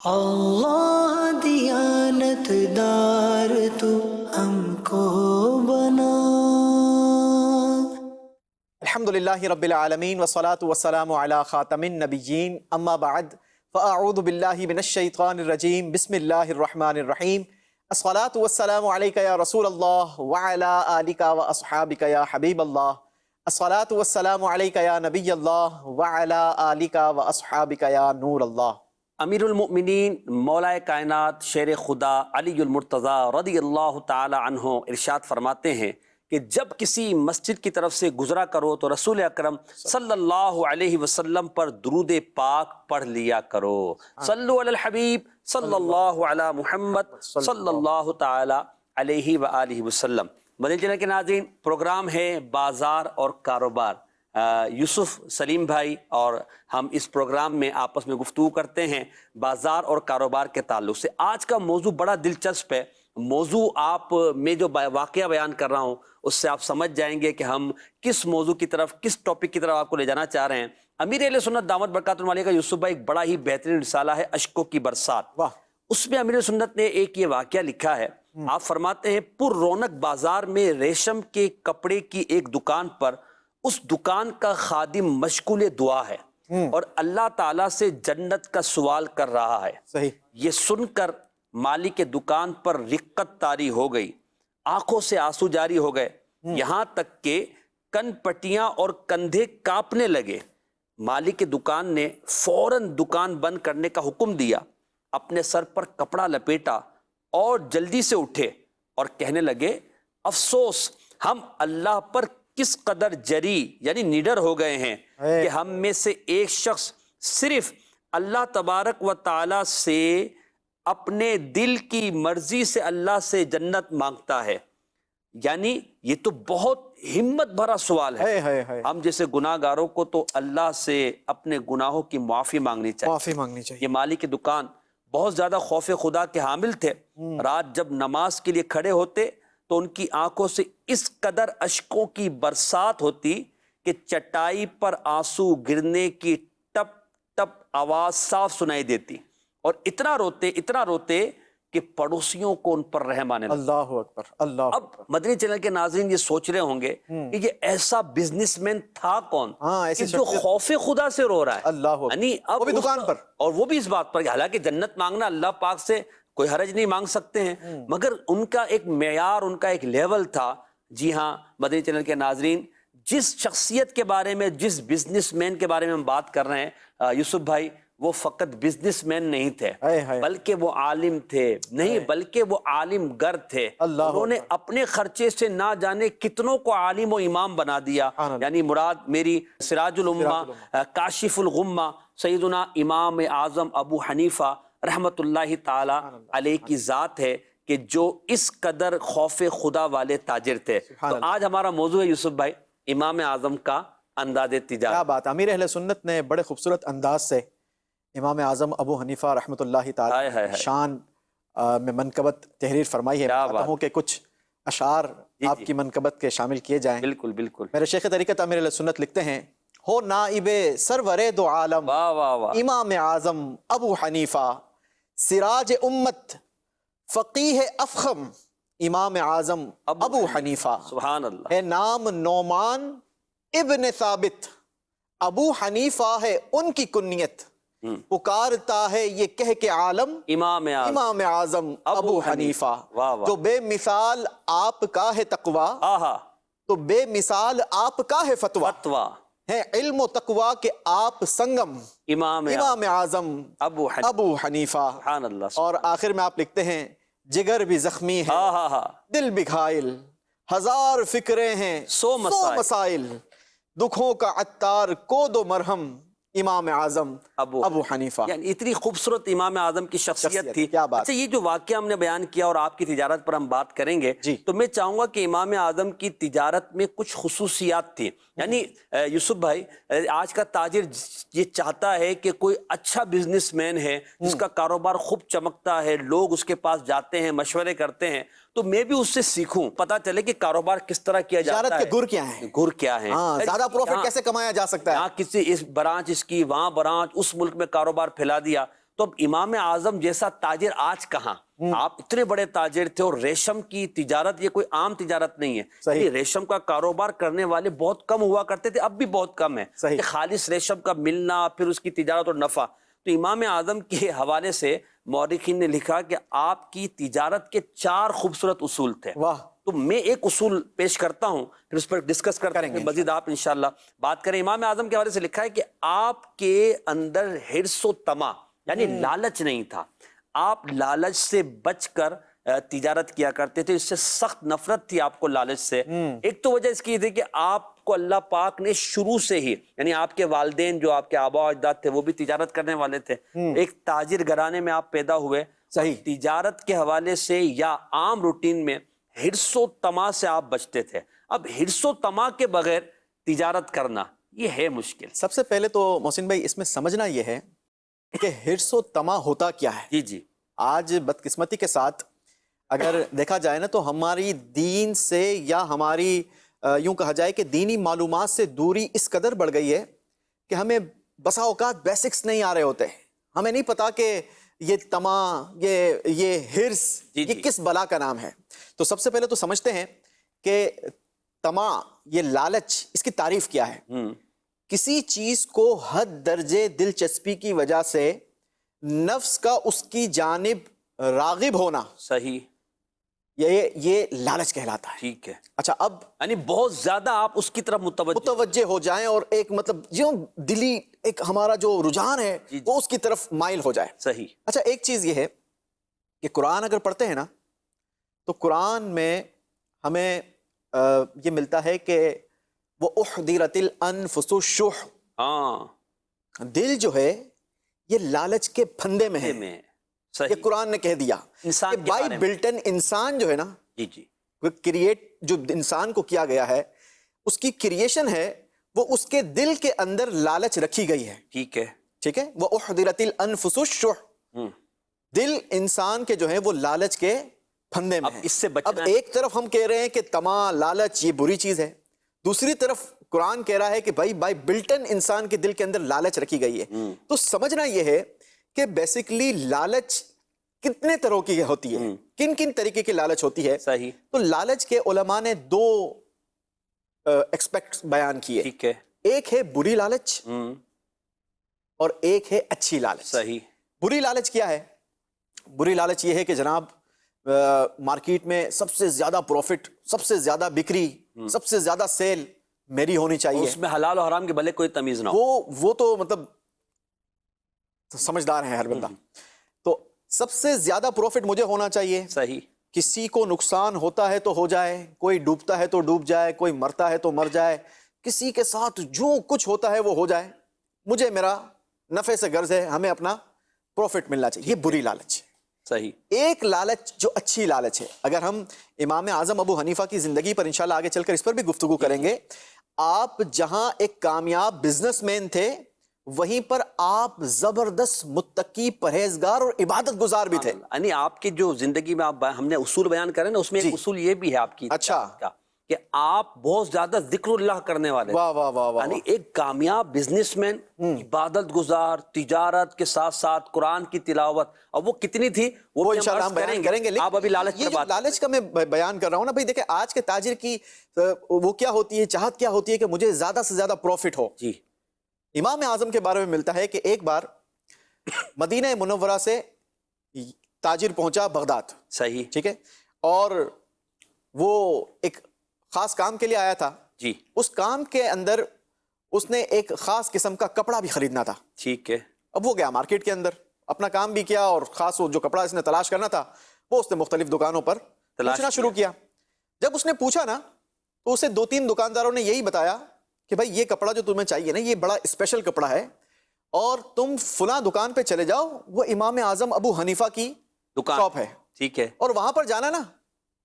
اللہ دیانت دار تو ہم کو بنا۔ الحمدللہ رب العالمین والصلاة والسلام علی خاتم النبیین اما بعد فاعوذ باللہ من الشیطان الرجیم بسم اللہ الرحمن الرحیم الصلاة والسلام علیک یا رسول اللہ وعلی آلک واصحابک یا حبیب اللہ الصلاة والسلام علیک یا نبی اللہ وعلی آلک واصحابک یا نور اللہ۔ امیر المؤمنین مولا کائنات شیر خدا علی المرتضیٰ رضی اللہ تعالی عنہ ارشاد فرماتے ہیں کہ جب کسی مسجد کی طرف سے گزرا کرو تو رسول اکرم صلی اللہ علیہ وسلم پر درود پاک پڑھ لیا کرو۔ صلو علی الحبیب صلی اللہ علی محمد صلی اللہ تعالی علیہ وآلہ وسلم۔ مدنی چینل کے ناظرین، پروگرام ہے بازار اور کاروبار۔ یوسف سلیم بھائی اور ہم اس پروگرام میں آپس میں گفتگو کرتے ہیں بازار اور کاروبار کے تعلق سے۔ آج کا موضوع بڑا دلچسپ ہے۔ موضوع آپ میں جو واقعہ بیان کر رہا ہوں اس سے آپ سمجھ جائیں گے کہ ہم کس موضوع کی طرف، کس ٹاپک کی طرف آپ کو لے جانا چاہ رہے ہیں۔ امیر اہل سنت دعوت برکاتہ علیہ کا یوسف بھائی ایک بڑا ہی بہترین رسالہ ہے اشکوں کی برسات۔ اس میں امیر سنت نے ایک یہ واقعہ لکھا ہے۔ آپ فرماتے ہیں پر رونق بازار میں ریشم کے کپڑے کی ایک دکان پر اس دکان کا خادم مشغول دعا ہے اور اللہ تعالیٰ سے جنت کا سوال کر رہا ہے۔ صحیح۔ یہ سن کر مالک کے دکان پر رقت طاری ہو گئی، آنکھوں سے آنسو جاری ہو گئے، یہاں تک کہ کن پٹیاں اور کندھے کانپنے لگے۔ مالک کے دکان نے فوراً دکان بند کرنے کا حکم دیا، اپنے سر پر کپڑا لپیٹا اور جلدی سے اٹھے اور کہنے لگے افسوس، ہم اللہ پر کس قدر جری یعنی نڈر ہو گئے ہیں کہ ہم میں سے ایک شخص صرف اللہ تبارک و تعالی سے اپنے دل کی مرضی سے اللہ سے جنت مانگتا ہے۔ یعنی یہ تو بہت ہمت بھرا سوال ہے۔ ہم جیسے گناہ گاروں کو تو اللہ سے اپنے گناہوں کی معافی مانگنی چاہیے۔ یہ مالک کی دکان بہت زیادہ خوف خدا کے حامل تھے۔ رات جب نماز کے لیے کھڑے ہوتے تو ان کی آنکھوں سے اس قدر اشکوں کی برسات ہوتی کہ چٹائی پر آنسو گرنے کی ٹپ ٹپ آواز صاف سنائی دیتی، اور اتنا روتے کہ پڑوسیوں کو ان پر رحم آنے لگا۔ اللہ اکبر، اللہ اب مدنی چینل کے ناظرین یہ سوچ رہے ہوں گے کہ یہ ایسا بزنس مین تھا کون کہ جو خوف خدا سے رو رہا ہے؟ اللہ یعنی اب وہ بھی دکان پر، اور وہ بھی اس بات پر کہ حالانکہ جنت مانگنا اللہ پاک سے کوئی حرج نہیں، مانگ سکتے ہیں، مگر ان کا ایک معیار، ان کا ایک لیول تھا۔ جی ہاں مدنی چینل کے ناظرین، جس شخصیت کے بارے میں، جس بزنس مین کے بارے میں ہم بات کر رہے ہیں یوسف بھائی، وہ فقط بزنس مین نہیں تھے بلکہ وہ عالم تھے، نہیں بلکہ وہ عالم گر تھے۔ انہوں نے اپنے خرچے سے نہ جانے کتنوں کو عالم و امام بنا دیا۔ یعنی مراد میری سراج الامہ، کاشف الغمہ، سیدنا امام اعظم ابو حنیفہ رحمت اللہ تعالی علیہ کی ذات ہے کہ جو اس قدر خوف خدا والے تاجر تھے۔ تو آج ہمارا موضوع ہے یوسف بھائی امام اعظم کا انداز تجارت۔ کیا بات! امیر اہل سنت نے بڑے خوبصورت انداز سے امام اعظم ابو حنیفہ رحمۃ اللہ تعالی شان میں منقبت تحریر فرمائی ہے۔ چاہتا ہوں کہ کچھ اشعار آپ کی منقبت کے شامل کیے جائیں۔ بالکل بالکل۔ میرے شیخ طریقت امیر اہل سنت لکھتے ہیں، ہو نائب سرور دو عالم امام اعظم ابو حنیفہ، سراج امت فقیہ افخم امام اعظم ابو حنیفہ۔ سبحان اللہ۔ ہے نام نعمان ابن ثابت، ابو حنیفہ ہے ان کی کنیت، پکارتا ہے یہ کہہ کے عالم امام اعظم ابو حنیفہ۔ جو بے مثال آپ کا ہے تقوی، تو بے مثال آپ کا ہے فتویٰ، ہے علم و تقوی کے آپ سنگم امام اعظم ابو حنیفہ۔ اور آخر میں آپ لکھتے ہیں، جگر بھی زخمی ہے دل بھی گھائل، ہزار فکریں ہیں سو مسائل، دکھوں کا عطار کو دو مرہم امام اعظم ابو حنیفہ۔ یعنی اتنی خوبصورت امام اعظم کی شخصیت تھی۔ اچھا، یہ جو واقعہ ہم نے بیان کیا اور آپ کی تجارت پر ہم بات کریں گے، تو میں چاہوں گا کہ امام اعظم کی تجارت میں کچھ خصوصیات تھی۔ یعنی یوسف بھائی، آج کا تاجر یہ چاہتا ہے کہ کوئی اچھا بزنس مین ہے جس کا کاروبار خوب چمکتا ہے، لوگ اس کے پاس جاتے ہیں، مشورے کرتے ہیں، تو میں بھی اس سے سیکھوں، پتہ چلے کہ کاروبار کس طرح کیا جاتا ہے، تجارت کے گر کیا ہیں، گر کیا ہیں، زیادہ پروفٹ کیسے کمایا جا سکتا ہے۔ یہاں کسی اس برانچ اس کی، وہاں برانچ، اس ملک میں کاروبار پھیلا دیا، تو اب امام اعظم جیسا تاجر آج کہاں؟ آپ اتنے بڑے تاجر تھے، اور ریشم کی تجارت یہ کوئی عام تجارت نہیں ہے، یہ ریشم کا کاروبار کرنے والے بہت کم ہوا کرتے تھے، اب بھی بہت کم ہے کہ خالص ریشم کا ملنا، پھر اس کی تجارت اور نفع۔ تو امام اعظم کے حوالے سے مورخین نے لکھا کہ آپ کی تجارت کے 4 خوبصورت اصول تھے۔ تو میں ایک اصول پیش کرتا ہوں، پھر اس پر ڈسکس کرتے ہیں، مزید آپ انشاءاللہ بات کریں۔ امام اعظم کے حوالے سے لکھا ہے کہ آپ کے اندر حرص و طمع یعنی لالچ نہیں تھا، آپ لالچ سے بچ کر تجارت کیا کرتے تھے، اس سے سخت نفرت تھی آپ کو لالچ سے۔ ایک تو وجہ اس کی تھی کہ آپ کو اللہ پاک نے شروع سے ہی، یعنی آپ کے والدین جو آپ کے آبا و اجداد تھے وہ بھی تجارت کرنے والے تھے، ایک تاجر گھرانے میں آپ پیدا ہوئے، تجارت کے حوالے سے یا عام روٹین میں حرص و طمع سے آپ بچتے تھے۔ اب حرص و طمع کے بغیر تجارت کرنا یہ ہے مشکل۔ سب سے پہلے تو محسن بھائی اس میں سمجھنا یہ ہے کہ حرص و طمع ہوتا کیا ہے۔ جی جی، آج بدقسمتی کے ساتھ اگر دیکھا جائے نا تو ہماری دین سے یا ہماری یوں کہا جائے کہ دینی معلومات سے دوری اس قدر بڑھ گئی ہے کہ ہمیں بسا اوقات بیسکس نہیں آ رہے ہوتے، ہمیں نہیں پتا کہ یہ طمع، یہ حرص یہ کس بلا کا نام ہے۔ تو سب سے پہلے تو سمجھتے ہیں کہ طمع، یہ لالچ، اس کی تعریف کیا ہے۔ کسی چیز کو حد درجے دلچسپی کی وجہ سے نفس کا اس کی جانب راغب ہونا، صحیح، یہ لالچ کہلاتا ہے۔ ٹھیک ہے۔ اچھا، اب یعنی بہت زیادہ آپ اس کی طرف متوجہ ہو جائیں اور ایک مطلب جو دلی ایک ہمارا جو رجحان ہے وہ اس کی طرف مائل ہو جائے۔ صحیح۔ اچھا، ایک چیز یہ ہے کہ قرآن اگر پڑھتے ہیں نا تو قرآن میں ہمیں یہ ملتا ہے کہ وہ احضرت الانفس الشح، ہاں، دل جو ہے یہ لالچ کے پھندے میں ہے۔ یہ قرآن نے کہہ دیا کہ بائی بلٹن انسان جو ہے نا، جی جی، جو انسان کو کیا گیا ہے، اس کی کریشن ہے، وہ اس کے دل کے اندر لالچ رکھی گئی ہے۔ ٹھیک ہے، ٹھیک ہے، وہ احضرت الانفس الشح، دل انسان کے جو ہے وہ لالچ کے پھندے میں ہے۔ اس سے بچنا، اب ایک طرف ہم کہہ رہے ہیں کہ طمع، لالچ یہ بری چیز ہے، دوسری طرف قرآن کہہ رہا ہے کہ بھائی بائی بلٹن انسان کے دل کے اندر لالچ رکھی گئی ہے۔ تو سمجھنا یہ ہے کہ بیسیکلی لالچ کتنے طرح کی ہوتی ہے، کن کن طریقے کی لالچ ہوتی ہے۔ صحیح۔ تو لالچ کے علماء نے 2 ایکسپیکٹس بیان کیے، ٹھیک ہے، ایک ہے بری لالچ اور ایک ہے اچھی لالچ۔ صحیح۔ بری لالچ کیا ہے؟ بری لالچ یہ ہے کہ جناب مارکیٹ میں سب سے زیادہ پروفٹ، سب سے زیادہ بکری، سب سے زیادہ سیل میری ہونی چاہیے، اس میں حلال و حرام کے بھلے کوئی تمیز نہ ہو۔ وہ تو مطلب سمجھدار ہے ہر بندہ، تو سب سے زیادہ پروفٹ مجھے ہونا چاہیے۔ صحیح۔ کسی کو نقصان ہوتا ہے تو ہو جائے، کوئی ڈوبتا ہے تو ڈوب جائے، کوئی مرتا ہے تو مر جائے، کسی کے ساتھ جو کچھ ہوتا ہے وہ ہو جائے، مجھے میرا نفع سے غرض ہے، ہمیں اپنا پروفٹ ملنا چاہیے۔ یہ بری لالچ ہے۔ صحیح۔ ایک لالچ جو اچھی لالچ ہے، اگر ہم امام اعظم ابو حنیفہ کی زندگی پر انشاءاللہ آگے چل کر اس پر بھی گفتگو کریں گے، آپ جہاں ایک کامیاب بزنس مین تھے وہیں پر آپ زبردست متقی، پرہیزگار اور عبادت گزار بھی تھے۔ یعنی آپ کی جو زندگی میں ہم نے اصول بیان کرے نا، اس میں ایک اصول یہ بھی ہے آپ کی اچھا کہ آپ بہت زیادہ ذکر اللہ کرنے والے، واہ واہ واہ واہ، یعنی ایک کامیاب بزنس مین، عبادت گزار، تجارت کے ساتھ ساتھ قرآن کی تلاوت، اور وہ کتنی تھی وہ انشاءاللہ ہم بیان کریں گے۔ آپ ابھی لالچ پر بات، لالچ کا میں بیان کر رہا ہوں نا بھائی، دیکھیں آج کے تاجر کی وہ کیا ہوتی ہے، چاہت کیا ہوتی ہے کہ مجھے زیادہ سے زیادہ پروفٹ ہو۔ جی۔ امام اعظم کے بارے میں ملتا ہے کہ ایک بار مدینہ منورہ سے تاجر پہنچا بغداد، صحیح، ٹھیک ہے، اور وہ ایک خاص کام کے لیے آیا تھا۔ جی۔ اس کام کے اندر اس نے ایک خاص قسم کا کپڑا بھی خریدنا تھا۔ ٹھیک ہے۔ اب وہ گیا مارکیٹ کے اندر، اپنا کام بھی کیا، اور خاص وہ جو کپڑا اس نے تلاش کرنا تھا وہ اس نے مختلف دکانوں پر پوچھنا شروع کیا۔ جب اس نے پوچھا نا تو اسے 2-3 دکانداروں نے یہی بتایا کہ بھائی یہ کپڑا جو تمہیں چاہیے نا، یہ بڑا اسپیشل کپڑا ہے، اور تم فلاں دکان پہ چلے جاؤ، وہ امام اعظم ابو حنیفہ کی شاپ ہے، ٹھیک ہے، اور وہاں پر جانا نا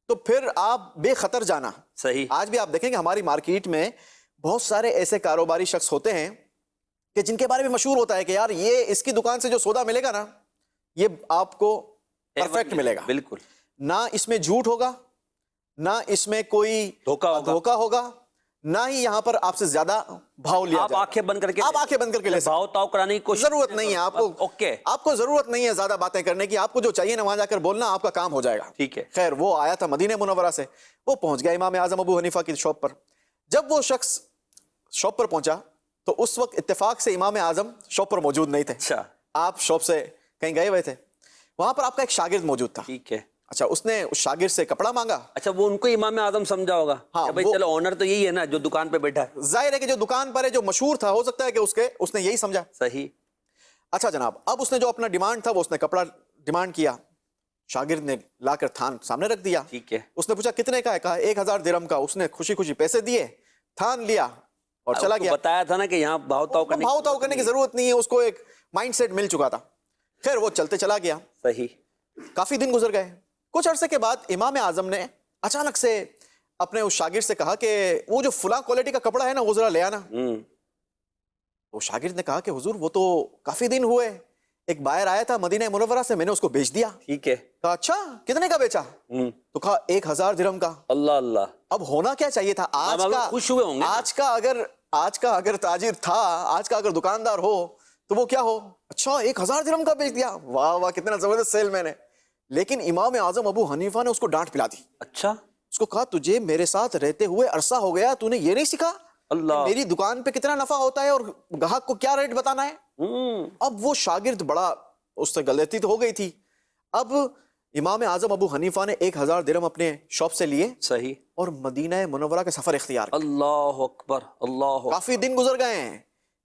تو پھر آپ بے خطر جانا۔ صحیح۔ آج بھی آپ دیکھیں گے ہماری مارکیٹ میں بہت سارے ایسے کاروباری شخص ہوتے ہیں کہ جن کے بارے میں مشہور ہوتا ہے کہ یار یہ اس کی دکان سے جو سودا ملے گا نا، یہ آپ کو پرفیکٹ ملے گا، بالکل، نہ اس میں جھوٹ ہوگا، نہ اس میں کوئی دھوکہ ہوگا، نہ ہی یہاں پر آپ سے زیادہ بھاؤ لیا آپ جائے گا۔ آنکھیں بند کر کے آپ آنکھیں بند کر کے لے سکتے بھاؤ تاؤ کرانے کی ہیں۔ کوشش ضرورت نہیں ہے آپ کو، اوکے آپ کو ضرورت نہیں ہے زیادہ باتیں کرنے کی، آپ کو جو چاہیے نا وہاں جا کر بولنا، آپ کا کام ہو جائے گا۔ ٹھیک ہے۔ خیر وہ آیا تھا مدینہ منورہ سے، وہ پہنچ گیا امام اعظم ابو حنیفہ کی شاپ پر۔ جب وہ شخص شاپ پر پہنچا تو اس وقت اتفاق سے امام اعظم شاپ پر موجود نہیں تھے، اچھا آپ شاپ سے کہیں گئے ہوئے تھے۔ وہاں پر آپ کا ایک شاگرد موجود تھا۔ ٹھیک ہے۔ اچھا اس نے اس شاگرد سے کپڑا مانگا۔ اچھا وہ ان کو امام اعظم سمجھا ہوگا ہاں، کہ بھائی وہ- چلو آنر تو یہی ہے نا جو دکان پہ بیٹھا ہے۔ ظاہر ہے کہ جو دکان پر ہے جو مشہور تھا، ہو سکتا ہے کہ اس نے یہی سمجھا۔ صحیح۔ اچھا جناب، اب اس نے جو اپنا ڈیمانڈ تھا وہ اس نے کپڑا ڈیمانڈ کیا، شاگرد نے لا کر تھان سامنے رکھ دیا۔ ٹھیک ہے۔ اس نے پوچھا کتنے کا ہے؟ کہا 1000 درہم کا۔ اس نے خوشی خوشی پیسے دیے، تھان لیا اور چلا آپ کو گیا۔ بتایا تھا نا کہ یہاں بھاؤ تاؤ کرنے بھاؤ تاؤ کرنے کی ضرورت نہیں ہے، اس کو ایک مائنڈ سیٹ مل چکا تھا۔ خیر وہ چلتے چلا گیا۔ صحیح۔ کافی دن گزر گئے۔ کچھ عرصے کے بعد امام اعظم نے اچانک سے اپنے اس شاگرد سے کہا کہ وہ جو فلاں کوالٹی کا کپڑا ہے نا وہ ذرا لے آنا۔ وہ شاگرد نے کہا کہ حضور وہ تو کافی دن ہوئے، ایک بائر آیا تھا مدینہ منورہ سے، میں نے اس کو بیچ دیا۔ ٹھیک ہے۔ کہا اچھا کتنے کا بیچا؟ تو کہا 1000 درہم کا۔ اللہ اللہ۔ اب ہونا کیا چاہیے تھا آج اب کا، خوش ہوئے ہوں گے۔ آج کا اگر تاجر تھا، آج کا اگر دکاندار ہو تو وہ کیا ہو؟ اچھا 1000 درہم کا بیچ دیا، واہ واہ کتنا زبردست سیل میں نے۔ لیکن امام اعظم ابو حنیفہ نے اس کو ڈانٹ پلا دی۔ اچھا اس کو کہا تجھے میرے ساتھ رہتے ہوئے عرصہ ہو گیا، تو نے یہ نہیں سیکھا اللہ۔ کہ میری دکان پہ کتنا نفع ہوتا ہے اور گاہک کو کیا ریٹ بتانا ہے؟ اب وہ شاگرد بڑا، اس سے غلطی تو ہو گئی تھی۔ اب امام اعظم ابو حنیفہ نے 1000 درہم اپنے شاپ سے لیے صحیح۔ اور مدینہ منورہ کا سفر اختیار کیا۔ اللہ اکبر اللہ اکبر۔ کافی دن گزر گئے ہیں،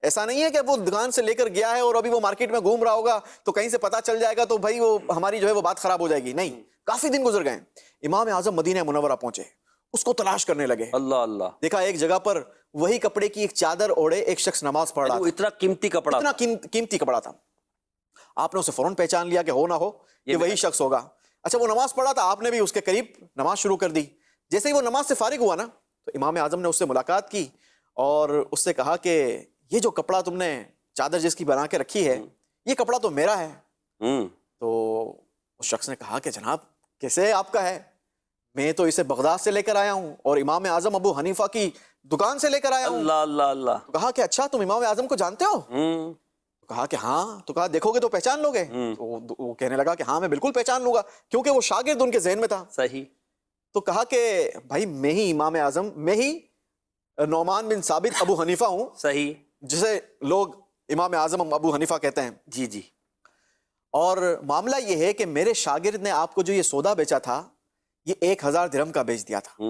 ایسا نہیں ہے کہ وہ دکان سے لے کر گیا ہے اور ابھی وہ مارکیٹ میں گھوم رہا ہوگا تو کہیں سے پتا چل جائے گا تو بھائی وہ ہماری جو ہے وہ بات خراب ہو جائے گی، نہیں، کافی دن گزر گئے۔ امام اعظم مدینہ منورہ پہنچے، اس کو تلاش کرنے لگے۔ اللہ اللہ۔ دیکھا ایک جگہ پر وہی کپڑے کی ایک چادر اوڑھے ایک شخص نماز پڑھ رہا وہ تھا، اتنا قیمتی کپڑا اتنا قیمتی کپڑا تھا۔ آپ نے اسے فوراً پہچان لیا کہ ہو نہ ہو یہ وہی شخص ہوگا۔ اچھا وہ نماز پڑھا تھا، آپ نے بھی اس کے قریب نماز شروع کر دی۔ جیسے ہی وہ نماز سے فارغ ہوا نا تو امام اعظم نے اس سے ملاقات کی اور اس سے کہا کہ یہ جو کپڑا تم نے چادر جس کی بنا کے رکھی ہے یہ کپڑا تو میرا ہے۔ تو اس شخص نے کہا کہ جناب کیسے آپ کا ہے؟ میں تو اسے بغداد سے لے کر آیا ہوں اور امام اعظم ابو حنیفہ کی دکان سے لے کر آیا ہوں۔ اللہ اللہ اللہ۔ تو کہا کہ اچھا تم امام اعظم کو جانتے ہو؟ کہا کہ ہاں۔ تو کہا دیکھو گے تو پہچان لو گے؟ تو وہ کہنے لگا کہ ہاں میں بالکل پہچان لوں گا، کیونکہ وہ شاگرد ان کے ذہن میں تھا۔ صحیح۔ تو کہا کہ بھائی میں ہی امام اعظم، میں ہی نعمان بن ثابت ابو حنیفہ ہوں، صحیح۔ جسے لوگ امام اعظم ابو حنیفہ کہتے ہیں۔ جی جی۔ اور معاملہ یہ ہے کہ میرے شاگرد نے آپ کو جو یہ سودا بیچا تھا یہ 1000 درہم کا بیچ دیا تھا،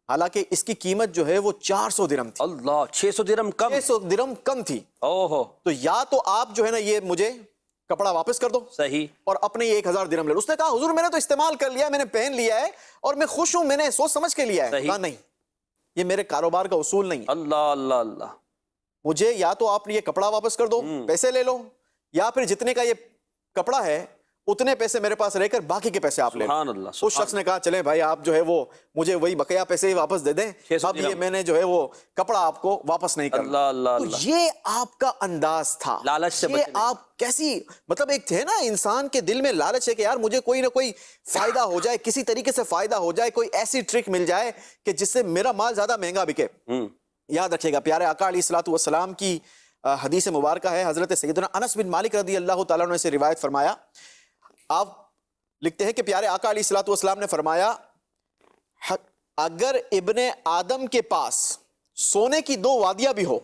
حالانکہ اس کی قیمت جو ہے وہ 400 درہم تھی۔ اللہ، 600 درہم کم۔ 600 درہم کم تھی۔ اوہو۔ تو یا تو آپ جو ہے نا یہ مجھے کپڑا واپس کر دو صحیح۔ اور اپنے یہ 1000 درہم لے لو۔ اس نے کہا حضور میں نے تو استعمال کر لیا، میں نے پہن لیا ہے اور میں خوش ہوں، میں نے سوچ سمجھ کے لیا ہے۔ صحیح۔ کہا نہیں، یہ میرے کاروبار کا اصول نہیں ہے، اللہ اللہ اللہ۔ مجھے یا تو آپ یہ کپڑا واپس کر دو، پیسے لے لو، یا پھر جتنے کا یہ کپڑا ہے اتنے پیسے میرے پاس رہ کر باقی کے پیسے آپ لے لو۔ سبحان اللہ۔ اس شخص نے کہا چلیں بھائی آپ جو ہے وہ مجھے وہی بقیہ پیسے ہی واپس دے دیں، 600 اب یہ میں نے جو ہے وہ کپڑا آپ کو واپس نہیں کرنا۔ اللہ اللہ تو اللہ۔ یہ آپ کا انداز تھا، لالچ سے یہ بچنے۔ آپ کیسی، مطلب ایک تھے نا انسان کے دل میں لالچ ہے کہ یار مجھے کوئی نہ کوئی فائدہ ہو جائے، کسی طریقے سے فائدہ ہو جائے، کوئی ایسی ٹرک مل جائے کہ جس سے میرا مال زیادہ مہنگا بکے۔ یاد رکھیے گا پیارے آقا علیہ الصلوۃ والسلام کی حدیث مبارکہ ہے، حضرت سیدنا انس بن مالک رضی اللہ تعالیٰ عنہ سے روایت فرمایا، آپ لکھتے ہیں کہ پیارے آقا علیہ الصلوۃ والسلام نے فرمایا اگر ابن آدم کے پاس سونے کی 2 وادیاں بھی ہو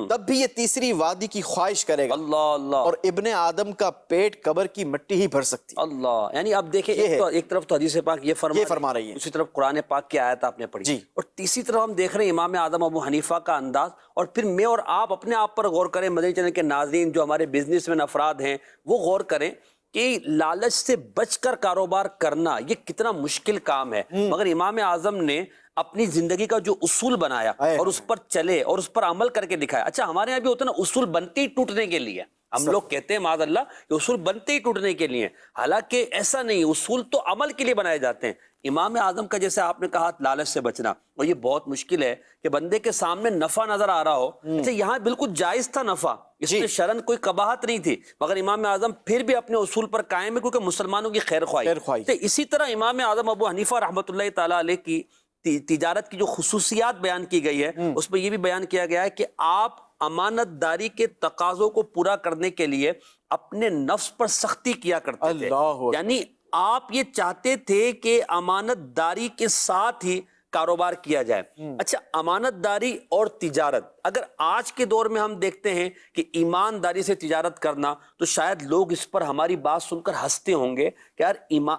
تب بھی یہ تیسری وادی کی خواہش کرے گا، اللہ اللہ۔ اور ابن آدم کا پیٹ قبر کی مٹی ہی بھر سکتی۔ اللہ، یعنی اب دیکھیں ایک طرف تو حدیث پاک یہ فرما رہی ہے، دوسری طرف قرآن پاک کی آیت آپ نے پڑھی، جی، اور تیسری طرف ہم دیکھ رہے ہیں امام اعظم ابو حنیفہ کا انداز۔ اور پھر میں اور آپ اپنے آپ پر غور کریں، مدنی چینل کے ناظرین جو ہمارے بزنس مین افراد ہیں وہ غور کریں کہ لالچ سے بچ کر کاروبار کرنا یہ کتنا مشکل کام ہے، مگر امام اعظم نے اپنی زندگی کا جو اصول بنایا اور اس پر چلے اور اس پر عمل کر کے دکھایا۔ اچھا ہمارے یہاں بھی ہوتا ہے نا اصول بنتے ہی ٹوٹنے کے لیے، ہم لوگ کہتے ہیں معاذ اللہ کہ اصول بنتے ہی ٹوٹنے کے لیے، حالانکہ ایسا نہیں، اصول تو عمل کے لیے بنائے جاتے ہیں۔ امام اعظم کا جیسے آپ نے کہا لالچ سے بچنا، اور یہ بہت مشکل ہے کہ بندے کے سامنے نفع نظر آ رہا ہو، اچھا یہاں بالکل جائز تھا نفع، اس میں شرعن کوئی قباحت نہیں تھی، مگر امام اعظم پھر بھی اپنے اصول پر قائم ہے کیونکہ مسلمانوں کی خیر خواہی۔ تو اسی طرح امام اعظم ابو حنیفہ رحمۃ اللہ تعالیٰ علیہ کی تجارت کی جو خصوصیات بیان کی گئی ہے اس میں یہ بھی بیان کیا گیا ہے کہ آپ امانت داری کے تقاضوں کو پورا کرنے کے لیے اپنے نفس پر سختی کیا کرتے تھے. یعنی آپ یہ چاہتے تھے کہ امانت داری کے ساتھ ہی کاروبار کیا جائے. اچھا، امانت داری اور تجارت، اگر آج کے دور میں ہم دیکھتے ہیں کہ ایمانداری سے تجارت کرنا، تو شاید لوگ اس پر ہماری بات سن کر ہنستے ہوں گے کہ یار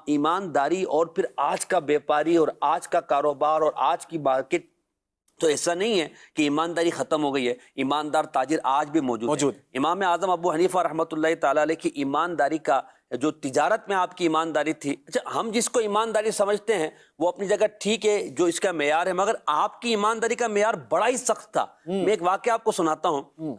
ایمانداری اور پھر آج کا بیپاری اور آج کا کاروبار اور آج کی مارکیٹ، تو ایسا نہیں ہے کہ ایمانداری ختم ہو گئی ہے. ایماندار تاجر آج بھی موجود ہے. امام اعظم ابو حنیفہ رحمۃ اللہ تعالیٰ علیہ کی ایمانداری کا جو تجارت میں آپ کی ایمانداری تھی، اچھا ہم جس کو ایمانداری سمجھتے ہیں وہ اپنی جگہ ٹھیک ہے، جو اس کا معیار ہے، مگر آپ کی ایمانداری کا معیار بڑا ہی سخت تھا. میں ایک واقعہ آپ کو سناتا ہوں،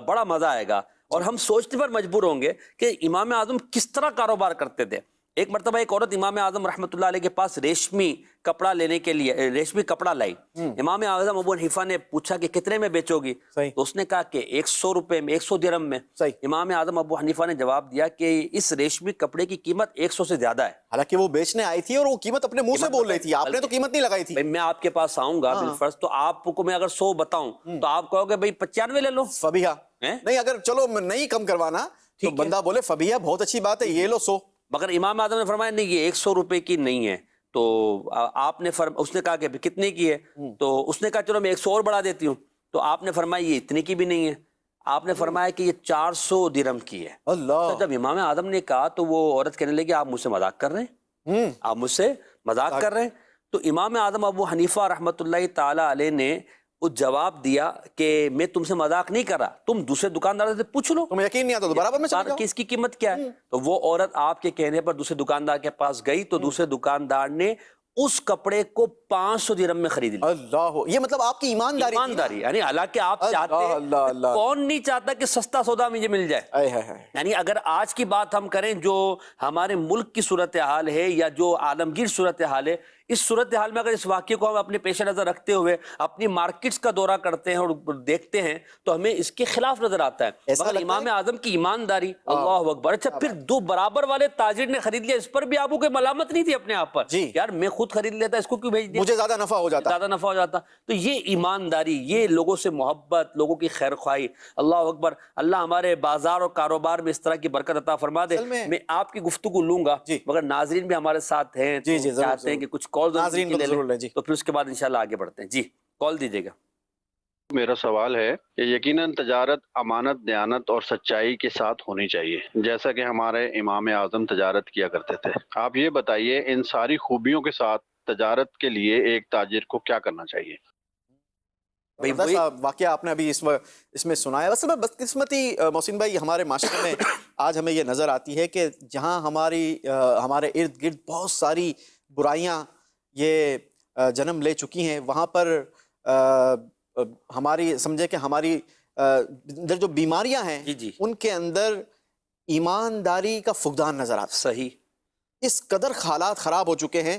بڑا مزہ آئے گا اور ہم سوچنے پر مجبور ہوں گے کہ امام اعظم کس طرح کاروبار کرتے تھے. ایک مرتبہ ایک عورت امام اعظم رحمۃ اللہ علیہ کے پاس ریشمی کپڑا لینے کے لیے ریشمی کپڑا لائی. امام اعظم ابو حنیفہ نے پوچھا کہ کتنے میں بیچو گی؟ تو اس نے کہا کہ 100 روپے میں، 100 درہم میں. امام اعظم ابو حنیفہ نے جواب دیا کہ اس ریشمی کپڑے کی قیمت 100 سے زیادہ ہے. حالانکہ وہ بیچنے آئی تھی اور وہ قیمت اپنے منہ سے بول رہی تھی، آپ نے تو قیمت نہیں لگائی تھی. میں آپ کے پاس آؤں گا بالفرض، تو آپ کو میں اگر 100 بتاؤں تو آپ کہو گے بھائی 95 لے لو. فبیہا نہیں، اگر چلو نہیں کم کروانا تو بندہ بولے فبیہا بہت اچھی بات ہے، یہ لو 100. مگر امام اعظم نے فرمایا نہیں، یہ 100 روپے کی نہیں ہے. تو آپ نے اس نے کہا کہ کتنے کی ہے؟ تو اس نے کہا چلو میں 100 اور بڑھا دیتی ہوں. تو آپ نے فرمایا یہ اتنے کی بھی نہیں ہے. آپ نے فرمایا کہ یہ 400 درہم کی ہے. اللہ! جب امام اعظم نے کہا تو وہ عورت کہنے لگی آپ مجھ سے مذاق کر رہے ہیں، آپ مجھ سے مذاق کر رہے ہیں. تو امام اعظم ابو حنیفہ رحمۃ اللہ تعالی علیہ نے وہ جواب دیا کہ میں تم سے مذاق نہیں کر رہا، تم دوسرے دکاندار سے پوچھ لو، تمہیں یقین نہیں آتا تو برابر میں چلے جاؤ کہ اس کی قیمت کیا ہے. تو وہ عورت آپ کے کہنے پر دوسرے دکاندار کے پاس گئی تو دوسرے دکاندار نے اس کپڑے کو 500 درہم میں خرید لیا. اللہ! یہ مطلب آپ کی ایمانداری، یعنی حالانکہ آپ چاہتے ہیں، کون نہیں چاہتا کہ سستا سودا مجھے مل جائے. یعنی اگر آج کی بات ہم کریں جو ہمارے ملک کی صورتحال ہے یا جو عالمگیر صورتحال ہے، اس صورتحال میں اگر اس واقعے کو ہم اپنے پیش نظر رکھتے ہوئے اپنی مارکیٹس کا دورہ کرتے ہیں اور دیکھتے ہیں تو ہمیں اس کے خلاف نظر آتا ہے. مگر امام اعظم کی ایمانداری، اللہ اکبر. اچھا پھر دو برابر والے تاجر نے خرید لیا، اس پر بھی آپ کو کوئی ملامت نہیں تھی اپنے آپ پر؟ یار میں خود خرید لیتا، اس کو کیوں بھیج دیا؟ مجھے زیادہ نفع ہو جاتا. تو یہ ایمانداری، یہ لوگوں سے محبت، لوگوں کی خیر خواہی. اللہ اکبر. اللہ ہمارے بازار اور کاروبار میں اس طرح کی برکت عطا فرما دے. میں آپ کی گفتگو لوں گا مگر ناظرین بھی ہمارے ساتھ ہیں، چاہتے ہیں کہ کچھ کال تو پھر اس کے بعد انشاءاللہ آگے بڑھتے ہیں. جی کال دیجیے گا. میرا سوال ہے کہ یقیناً تجارت امانت، دیانت اور سچائی کے ساتھ ہونی چاہیے، جیسا کہ ہمارے امام اعظم تجارت کیا کرتے تھے. آپ یہ بتائیے ان ساری خوبیوں کے ساتھ تجارت کے لیے ایک تاجر کو کیا کرنا چاہیے؟ واقعہ آپ نے ابھی اس میں سنایا. ویسے بدقسمتی محسن بھائی ہمارے معاشرے میں آج ہمیں یہ نظر آتی ہے کہ جہاں ہمارے ارد گرد بہت ساری برائیاں یہ جنم لے چکی ہیں، وہاں پر ہماری سمجھے کہ ہماری جو بیماریاں ہیں ان کے اندر ایمانداری کا فقدان نظر آتا ہے. صحیح. اس قدر حالات خراب ہو چکے ہیں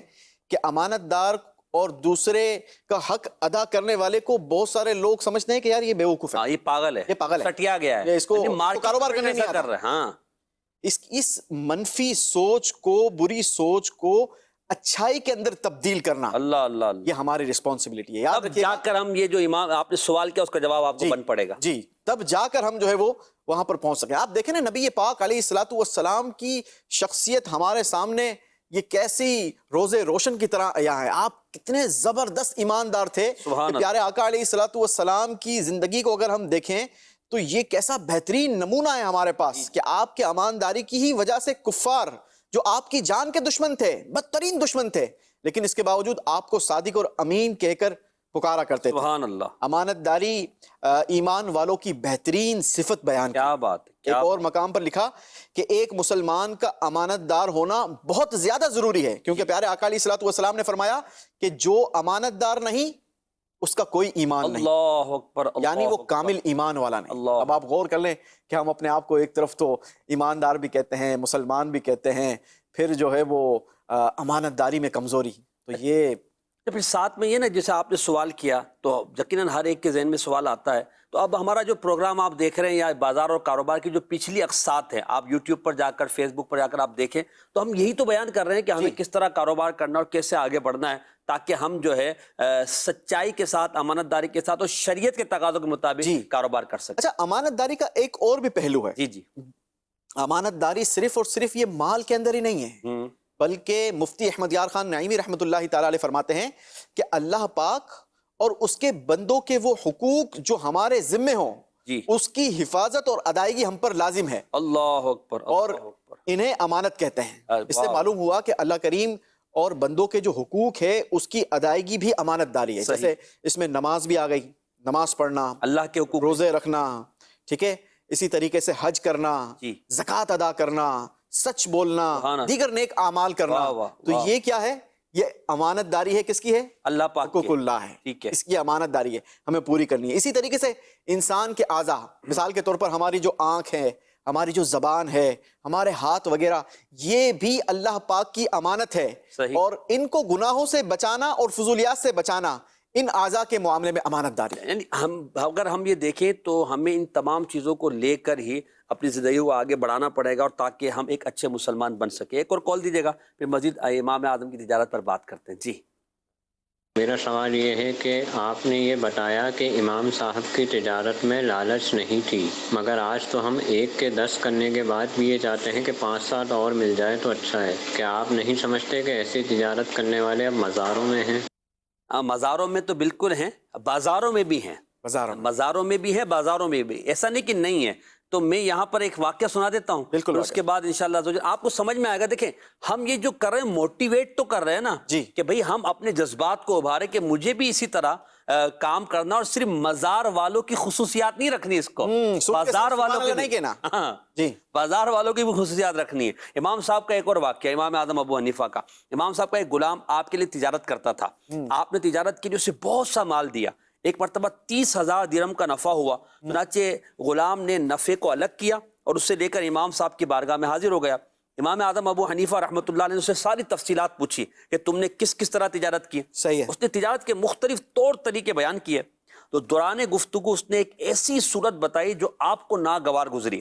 کہ امانت دار اور دوسرے کا حق ادا کرنے والے کو بہت سارے لوگ سمجھتے ہیں کہ یار یہ بیوقوف ہے، یہ پاگل ہے، سٹیا گیا ہے، اس کو کاروبار کرنے نہیں آتا. ہاں، اس منفی سوچ کو، بری سوچ کو اچھائی کے اندر تبدیل کرنا، اللہ اللہ، یہ ہماری ریسپانسبلٹی ہے. یاد رکھیے جا کر ہم یہ جو امام آپ نے سوال کیا اس کا جواب آپ کو بن پڑے گا. جی تب جا کر ہم جو ہے وہ وہاں پر پہنچ سکیں. آپ دیکھیں نا نبی پاک علیہ الصلوۃ والسلام کی شخصیت ہمارے سامنے یہ کیسی روزے روشن کی طرح عیاں ہے. آپ کتنے زبردست ایماندار تھے. پیارے آقا علیہ الصلوۃ والسلام کی زندگی کو اگر ہم دیکھیں تو یہ کیسا بہترین نمونہ ہے ہمارے پاس کہ آپ کے ایمانداری کی ہی وجہ سے کفار جو آپ کی جان کے دشمن تھے، بدترین دشمن تھے، لیکن اس کے باوجود آپ کو صادق اور امین کہہ کر پکارا کرتے تھے. سبحان اللہ. امانت داری ایمان والوں کی بہترین صفت بیان. کیا بات ہے. ایک اور مقام پر لکھا کہ ایک مسلمان کا امانت دار ہونا بہت زیادہ ضروری ہے، کیونکہ پیارے آقا علیہ الصلوۃ والسلام نے فرمایا کہ جو امانت دار نہیں اس کا کوئی ایمان نہیں. اللہ اکبر. یعنی وہ کامل ایمان والا نہیں. اب آپ غور کر لیں کہ ہم اپنے آپ کو ایک طرف تو ایماندار بھی کہتے ہیں، مسلمان بھی کہتے ہیں، پھر جو ہے وہ امانت داری میں کمزوری. تو یہ پھر ساتھ میں یہ نا جیسے آپ نے سوال کیا تو یقیناً ہر ایک کے ذہن میں سوال آتا ہے. تو اب ہمارا جو پروگرام آپ دیکھ رہے ہیں یا بازار اور کاروبار کی جو پچھلی اقساط ہیں، آپ یوٹیوب پر جا کر، فیس بک پر جا کر آپ دیکھیں تو ہم یہی تو بیان کر رہے ہیں کہ ہمیں کس طرح کاروبار کرنا اور کیسے آگے بڑھنا ہے تاکہ ہم جو ہے سچائی کے ساتھ، امانت داری کے ساتھ اور شریعت کے تقاضوں کے مطابق کاروبار کر سکیں. اچھا، امانت داری کا ایک اور بھی پہلو ہے. جی امانت داری صرف اور صرف یہ مال کے اندر ہی نہیں ہے، بلکہ مفتی احمد یار خان نعیمی رحمۃ اللہ تعالی علیہ فرماتے ہیں کہ اللہ پاک اور اس کے بندوں کے وہ حقوق جو ہمارے ذمے ہوں اس کی حفاظت اور ادائیگی ہم پر لازم ہے. اللہ اکبر. اور انہیں امانت کہتے ہیں. اس سے معلوم ہوا کہ اللہ کریم اور بندوں کے جو حقوق ہے اس کی ادائیگی بھی امانت داری ہے. جیسے اس میں نماز بھی آ گئی، نماز پڑھنا، اللہ کے حقوق، روزے رکھنا، ٹھیک ہے، اسی طریقے سے حج کرنا، زکوٰۃ ادا کرنا، سچ بولنا، دیگر نیک اعمال کرنا. تو یہ کیا ہے؟ یہ امانت داری ہے. کس کی ہے؟ اللہ پاک، حقوق اللہ ہے. اس کی امانت داری ہے، ہمیں پوری کرنی ہے. اسی طریقے سے انسان کے اعضاء، مثال کے طور پر ہماری جو آنکھ ہے، ہماری جو زبان ہے، ہمارے ہاتھ وغیرہ، یہ بھی اللہ پاک کی امانت ہے. اور ان کو گناہوں سے بچانا اور فضولیات سے بچانا ان اعضاء کے معاملے میں امانت داری ہے. یعنی اگر ہم یہ دیکھیں تو ہمیں ان تمام چیزوں کو لے کر ہی اپنی زندگی کو آگے بڑھانا پڑے گا، اور تاکہ ہم ایک اچھے مسلمان بن سکیں. ایک اور کال دیجیے گا، پھر مزید امام اعظم کی تجارت پر بات کرتے ہیں. جی، میرا سوال یہ ہے کہ آپ نے یہ بتایا کہ امام صاحب کی تجارت میں لالچ نہیں تھی، مگر آج تو ہم 1 کے 10 کرنے کے بعد بھی یہ چاہتے ہیں کہ 5-7 اور مل جائے تو اچھا ہے. کیا آپ نہیں سمجھتے کہ ایسی تجارت کرنے والے اب مزاروں میں ہیں؟ مزاروں میں تو بالکل ہیں، بازاروں میں بھی ہیں. مزاروں میں بھی ہے، بازاروں میں بھی. ایسا نہیں کہ نہیں ہے. تو میں یہاں پر ایک واقعہ سنا دیتا ہوں، بالکل. اس کے بعد انشاءاللہ آپ کو سمجھ میں آئے گا. دیکھیں، ہم یہ جو کر رہے ہیں موٹیویٹ تو کر رہے ہیں نا، کہ بھئی ہم اپنے جذبات کو ابھارے کہ مجھے بھی اسی طرح کام کرنا، اور صرف مزار والوں کی خصوصیات نہیں رکھنی، اس کو بازار والوں کی نہیں کہنا. بازار والوں کی بھی خصوصیات رکھنی ہے. امام صاحب کا ایک اور واقعہ، امام اعظم ابو حنیفہ کا. امام صاحب کا ایک غلام آپ کے لیے تجارت کرتا تھا. آپ نے تجارت کے لیے اسے بہت سا مال دیا. ایک مرتبہ 30,000 درہم کا نفع ہوا. چنانچہ غلام نے نفع کو الگ کیا اور اسے لے کر امام صاحب کی بارگاہ میں حاضر ہو گیا. امام اعظم ابو حنیفہ رحمۃ اللہ علیہ نے اسے ساری تفصیلات پوچھی کہ تم نے کس کس طرح تجارت کی. صحیح ہے. اس نے تجارت کے مختلف طور طریقے بیان کیے. تو دوران گفتگو اس نے ایک ایسی صورت بتائی جو آپ کو ناگوار گزری.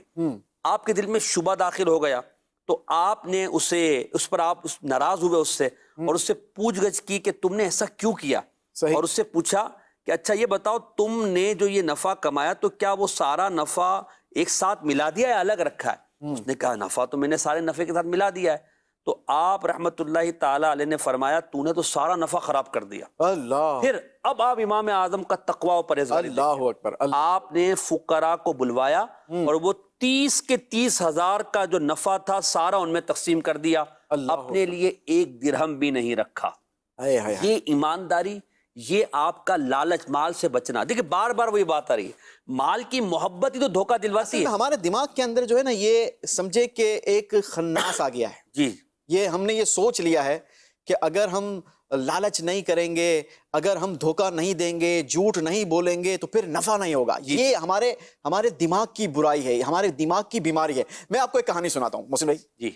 آپ کے دل میں شبہ داخل ہو گیا. تو آپ نے اس پر آپ ناراض ہوئے اس سے، اور اس سے پوچھ گچھ کی کہ تم نے ایسا کیوں کیا. اور اس سے پوچھا کہ اچھا یہ بتاؤ، تم نے جو یہ نفع کمایا تو کیا وہ سارا نفع ایک ساتھ ملا دیا یا الگ رکھا ہے؟ اس نے کہا نفع تو میں نے سارے نفع کے ساتھ ملا دیا ہے. تو آپ رحمت اللہ تعالی علیہ نے فرمایا تو نے تو سارا نفع خراب کر دیا. اللہ. پھر اب آپ امام اعظم کا تقوی و پرہیزگاری، اللہ اکبر، آپ نے فقراء کو بلوایا اور وہ 30 کے 30,000 کا جو نفع تھا سارا ان میں تقسیم کر دیا. اپنے لیے 1 درہم بھی نہیں رکھا. یہ ایمانداری، یہ آپ کا لالچ، مال سے بچنا. دیکھیں بار بار وہی بات آ رہی ہے، مال کی محبت ہی تو دھوکہ دلواتی ہے. ہمارے دماغ کے اندر جو ہے نا، یہ سمجھے کہ ایک خناس آ گیا ہے. جی، یہ ہم نے یہ سوچ لیا ہے کہ اگر ہم لالچ نہیں کریں گے، اگر ہم دھوکہ نہیں دیں گے، جھوٹ نہیں بولیں گے تو پھر نفع نہیں ہوگا. یہ ہمارے دماغ کی برائی ہے، ہمارے دماغ کی بیماری ہے. میں آپ کو ایک کہانی سناتا ہوں محسن بھائی. جی،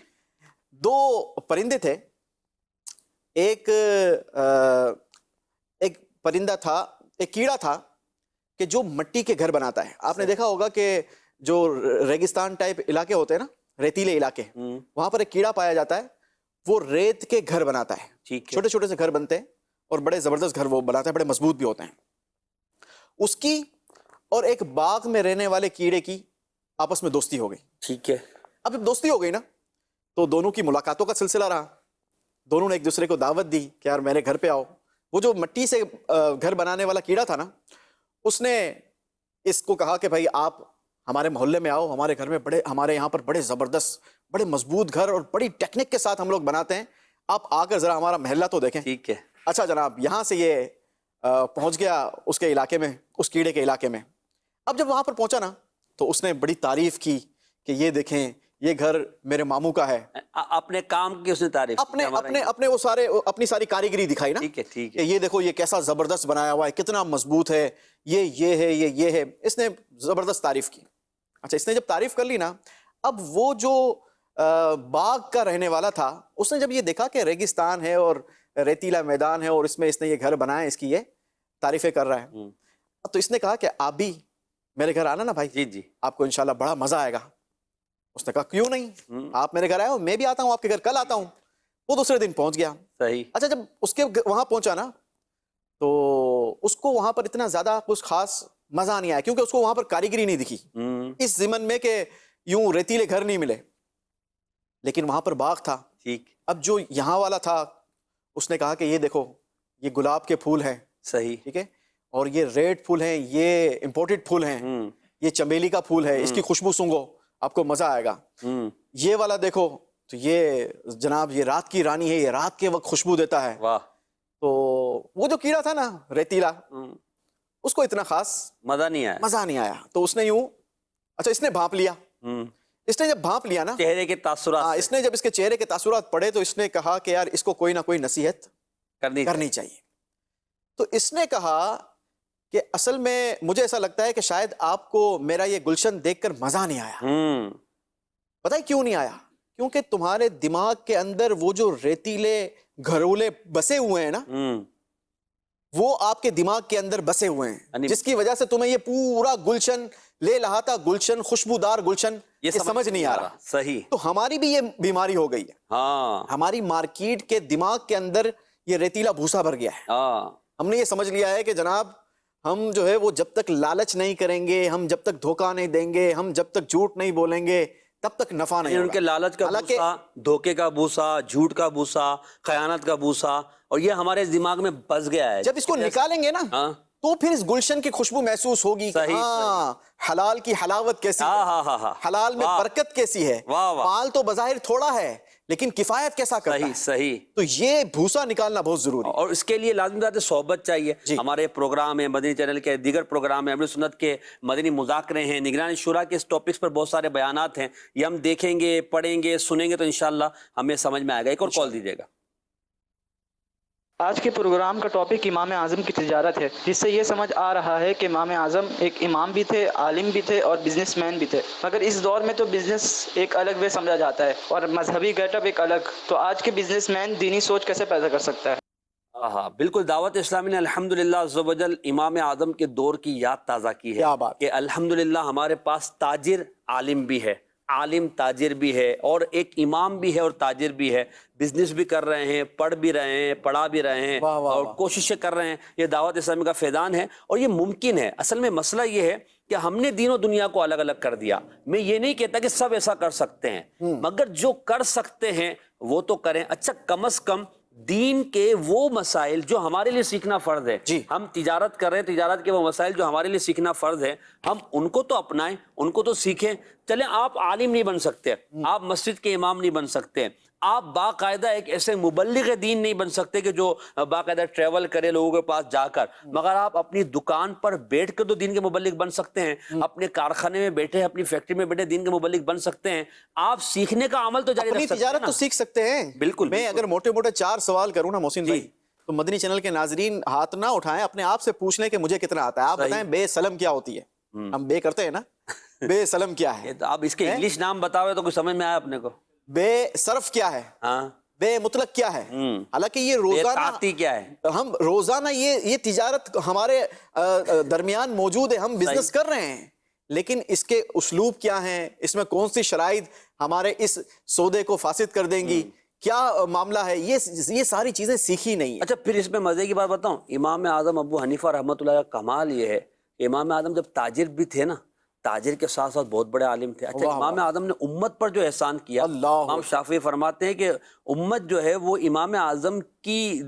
2 پرندے تھے. ایک پرندہ تھا، ایک کیڑا تھا کہ جو مٹی کے گھر بناتا ہے. آپ نے دیکھا ہوگا کہ جو ریگستان ٹائپ علاقے ہوتے ہیں نا، ریتیلے علاقے، وہاں پر ایک کیڑا پایا جاتا ہے. وہ ریت کے گھر بناتا ہے. چھوٹے چھوٹے سے گھر بنتے ہیں اور بڑے زبردست گھر وہ بناتا ہے، بڑے مضبوط بھی ہوتے ہیں. اس کی اور ایک باغ میں رہنے والے کیڑے کی آپس میں دوستی ہو گئی. ٹھیک ہے. اب جب دوستی ہو گئی نا تو دونوں کی ملاقاتوں کا سلسلہ رہا. دونوں نے ایک دوسرے کو دعوت دی کہ یار میرے گھر پہ آؤ. وہ جو مٹی سے گھر بنانے والا کیڑا تھا نا، اس نے اس کو کہا کہ بھائی آپ ہمارے محلے میں آؤ، ہمارے گھر میں ہمارے یہاں پر بڑے زبردست، بڑے مضبوط گھر اور بڑی ٹیکنک کے ساتھ ہم لوگ بناتے ہیں، آپ آ کر ذرا ہمارا محلہ تو دیکھیں. ٹھیک ہے. اچھا جناب. یہاں سے یہ پہنچ گیا اس کے علاقے میں، اس کیڑے کے علاقے میں. اب جب وہاں پر پہنچا نا تو اس نے بڑی تعریف کی کہ یہ دیکھیں یہ گھر میرے ماموں کا ہے. اپنے کام کی اس نے تعریف، اپنے وہ سارے اپنی ساری کاریگری دکھائی نا. ٹھیک ہے، ٹھیک ہے. یہ دیکھو یہ کیسا زبردست بنایا ہوا ہے، کتنا مضبوط ہے، یہ ہے، یہ ہے. اس نے زبردست تعریف کی. اچھا، اس نے جب تعریف کر لی نا، اب وہ جو باغ کا رہنے والا تھا، اس نے جب یہ دیکھا کہ ریگستان ہے اور ریتیلا میدان ہے اور اس میں اس نے یہ گھر بنایا، اس کی یہ تعریفیں کر رہا ہے، تو اس نے کہا کہ آپ بھی میرے گھر آنا نا بھائی. جی جی، آپ کو انشاءاللہ بڑا مزہ آئے گا. اس نے کہا کیوں نہیں، آپ میرے گھر آئے ہو، میں بھی آتا ہوں آپ کے گھر، کل آتا ہوں. وہ دوسرے دن پہنچ گیا. صحیح. اچھا جب اس کے وہاں پہنچا نا تو اس کو وہاں پر اتنا زیادہ کچھ خاص مزہ نہیں آیا کیونکہ اس کو وہاں پر کاریگری نہیں دکھی اس ضمن میں کہ یوں ریتیلے گھر نہیں ملے, لیکن وہاں پر باغ تھا. ٹھیک. اب جو یہاں والا تھا اس نے کہا کہ یہ دیکھو یہ گلاب کے پھول ہیں. صحیح. ٹھیک ہے, اور یہ ریڈ پھول ہیں, یہ امپورٹڈ پھول ہیں, یہ چمیلی کا پھول ہے, اس کی خوشبو سونگو آپ کو مزہ آئے گا. یہ والا دیکھو تو یہ جناب یہ رات کی رانی ہے, یہ رات کے وقت خوشبو دیتا ہے. واہ. تو وہ جو کیڑا تھا نا ریتیلا اس کو اتنا خاص مزہ نہیں آیا. تو اس نے یوں اچھا اس نے بھانپ لیا. اس نے جب بھانپ لیا نا چہرے کے تاثرات, اس نے جب اس کے چہرے کے تاثرات پڑے تو اس نے کہا کہ یار اس کو کوئی نہ کوئی نصیحت کرنی چاہیے. تو اس نے کہا کہ اصل میں مجھے ایسا لگتا ہے کہ شاید آپ کو میرا یہ گلشن دیکھ کر مزہ نہیں آیا. پتہ ہے کیوں نہیں آیا؟ کیونکہ تمہارے دماغ کے اندر وہ جو ریتیلے گھرولے بسے ہوئے ہیں نا وہ آپ کے دماغ کے اندر بسے ہوئے ہیں, جس کی وجہ سے تمہیں یہ پورا گلشن لے لہاتا گلشن خوشبودار گلشن یہ سمجھ نہیں آ رہا. صحیح. تو ہماری بھی یہ بیماری ہو گئی ہے. ہماری مارکیٹ کے دماغ کے اندر یہ ریتیلا بھوسا بھر گیا ہے. ہم نے یہ سمجھ لیا ہے کہ جناب ہم جو ہے وہ جب تک لالچ نہیں کریں گے, ہم جب تک دھوکہ نہیں دیں گے, ہم جب تک جھوٹ نہیں بولیں گے تب تک نفع نہیں ہوگا. ان کے لالچ کا بھوسا, دھوکے کا بھوسا, جھوٹ کا بھوسا, خیانت کا بھوسا, اور یہ ہمارے دماغ میں بس گیا ہے. جب اس کو نکالیں گے نا تو پھر اس گلشن کی خوشبو محسوس ہوگی. ہاں حلال کی حلاوت کیسی ہے, حلال میں برکت کیسی ہے. مال تو بظاہر تھوڑا ہے لیکن کفایت کیسا کرتا ہے. صحیح. تو یہ بھوسا نکالنا بہت ضروری ہے, اور اس کے لیے لازمی بات ہے صحبت چاہیے. ہمارے پروگرام ہیں, مدنی چینل کے دیگر پروگرام ہیں, اہل سنت کے مدنی مذاکرے ہیں, نگران شورا کے اس ٹاپکس پر بہت سارے بیانات ہیں. یہ ہم دیکھیں گے, پڑھیں گے, سنیں گے تو انشاءاللہ ہمیں سمجھ میں آئے گا. ایک اور کال دیجیے گا. آج کے پروگرام کا ٹاپک امام اعظم کی تجارت ہے, جس سے یہ سمجھ آ رہا ہے کہ امام اعظم ایک امام بھی تھے, عالم بھی تھے اور بزنس مین بھی تھے. مگر اس دور میں تو بزنس ایک الگ وے سمجھا جاتا ہے اور مذہبی گیٹ اپ ایک الگ. تو آج کے بزنس مین دینی سوچ کیسے پیدا کر سکتا ہے؟ بالکل. دعوت اسلامی نے الحمدللہ عز و جل امام اعظم کے دور کی یاد تازہ کی ہے کہ الحمدللہ ہمارے پاس تاجر عالم بھی ہے, عالم تاجر بھی ہے, اور ایک امام بھی ہے اور تاجر بھی ہے. بزنس بھی کر رہے ہیں, پڑھ بھی رہے ہیں, پڑھا بھی رہے ہیں, اور کوششیں کر رہے ہیں. یہ دعوت اسلامی کا فیضان ہے اور یہ ممکن ہے. اصل میں مسئلہ یہ ہے کہ ہم نے دین و دنیا کو الگ الگ کر دیا. میں یہ نہیں کہتا کہ سب ایسا کر سکتے ہیں, مگر جو کر سکتے ہیں وہ تو کریں. اچھا کم از کم دین کے وہ مسائل جو ہمارے لیے سیکھنا فرض ہے, ہم تجارت کر رہے ہیں, تجارت کے وہ مسائل جو ہمارے لیے سیکھنا فرض ہے, ہم ان کو تو اپنائیں, ان کو تو سیکھیں. چلیں آپ عالم نہیں بن سکتے, آپ مسجد کے امام نہیں بن سکتے, آپ باقاعدہ ایک ایسے مبلغ دین نہیں بن سکتے کہ جو باقاعدہ ٹریول کرے لوگوں کے پاس جا کر, مگر آپ اپنی دکان پر بیٹھ کر تو دین کے مبلغ بن سکتے ہیں, اپنے کارخانے میں بیٹھے, اپنی فیکٹری میں بیٹھے دین کے مبلغ بن سکتے ہیں. آپ سیکھنے کا عمل تو جاری رکھ سکتے ہیں, تجارت تو سیکھ سکتے ہیں. بالکل. میں اگر موٹے موٹے 4 سوال کروں نا محسن بھائی, تو مدنی چینل کے ناظرین ہاتھ نہ اٹھائیں, اپنے آپ سے پوچھ لیں کہ مجھے کتنا آتا ہے. آپ بتائیں بے سلم کیا ہوتی ہے؟ ہم بے کرتے ہیں نا, بے سلم کیا ہے؟ آپ اس کے انگلش نام بتاوے تو کچھ سمجھ میں آیا اپنے کو. بے صرف کیا ہے؟ بے مطلق کیا ہے؟ حالانکہ یہ روزانہ کیا ہے, ہم روزانہ یہ تجارت ہمارے درمیان موجود ہے, ہم بزنس کر رہے ہیں, لیکن اس کے اسلوب کیا ہیں, اس میں کون سی شرائط ہمارے اس سودے کو فاسد کر دیں گی, کیا معاملہ ہے, یہ ساری چیزیں سیکھی نہیں. اچھا پھر اس میں مزے کی بات بتاؤں, امام اعظم ابو حنیفہ رحمۃ اللہ کا کمال یہ ہے کہ امام اعظم جب تاجر بھی تھے نا, تاجر کے ساتھ ساتھ بہت بڑے عالم تھے. اچھا امام اعظم نے امت پر جو احسان کیا, امام شافعی فرماتے ہیں کہ امت جو ہے وہ امام اعظم کی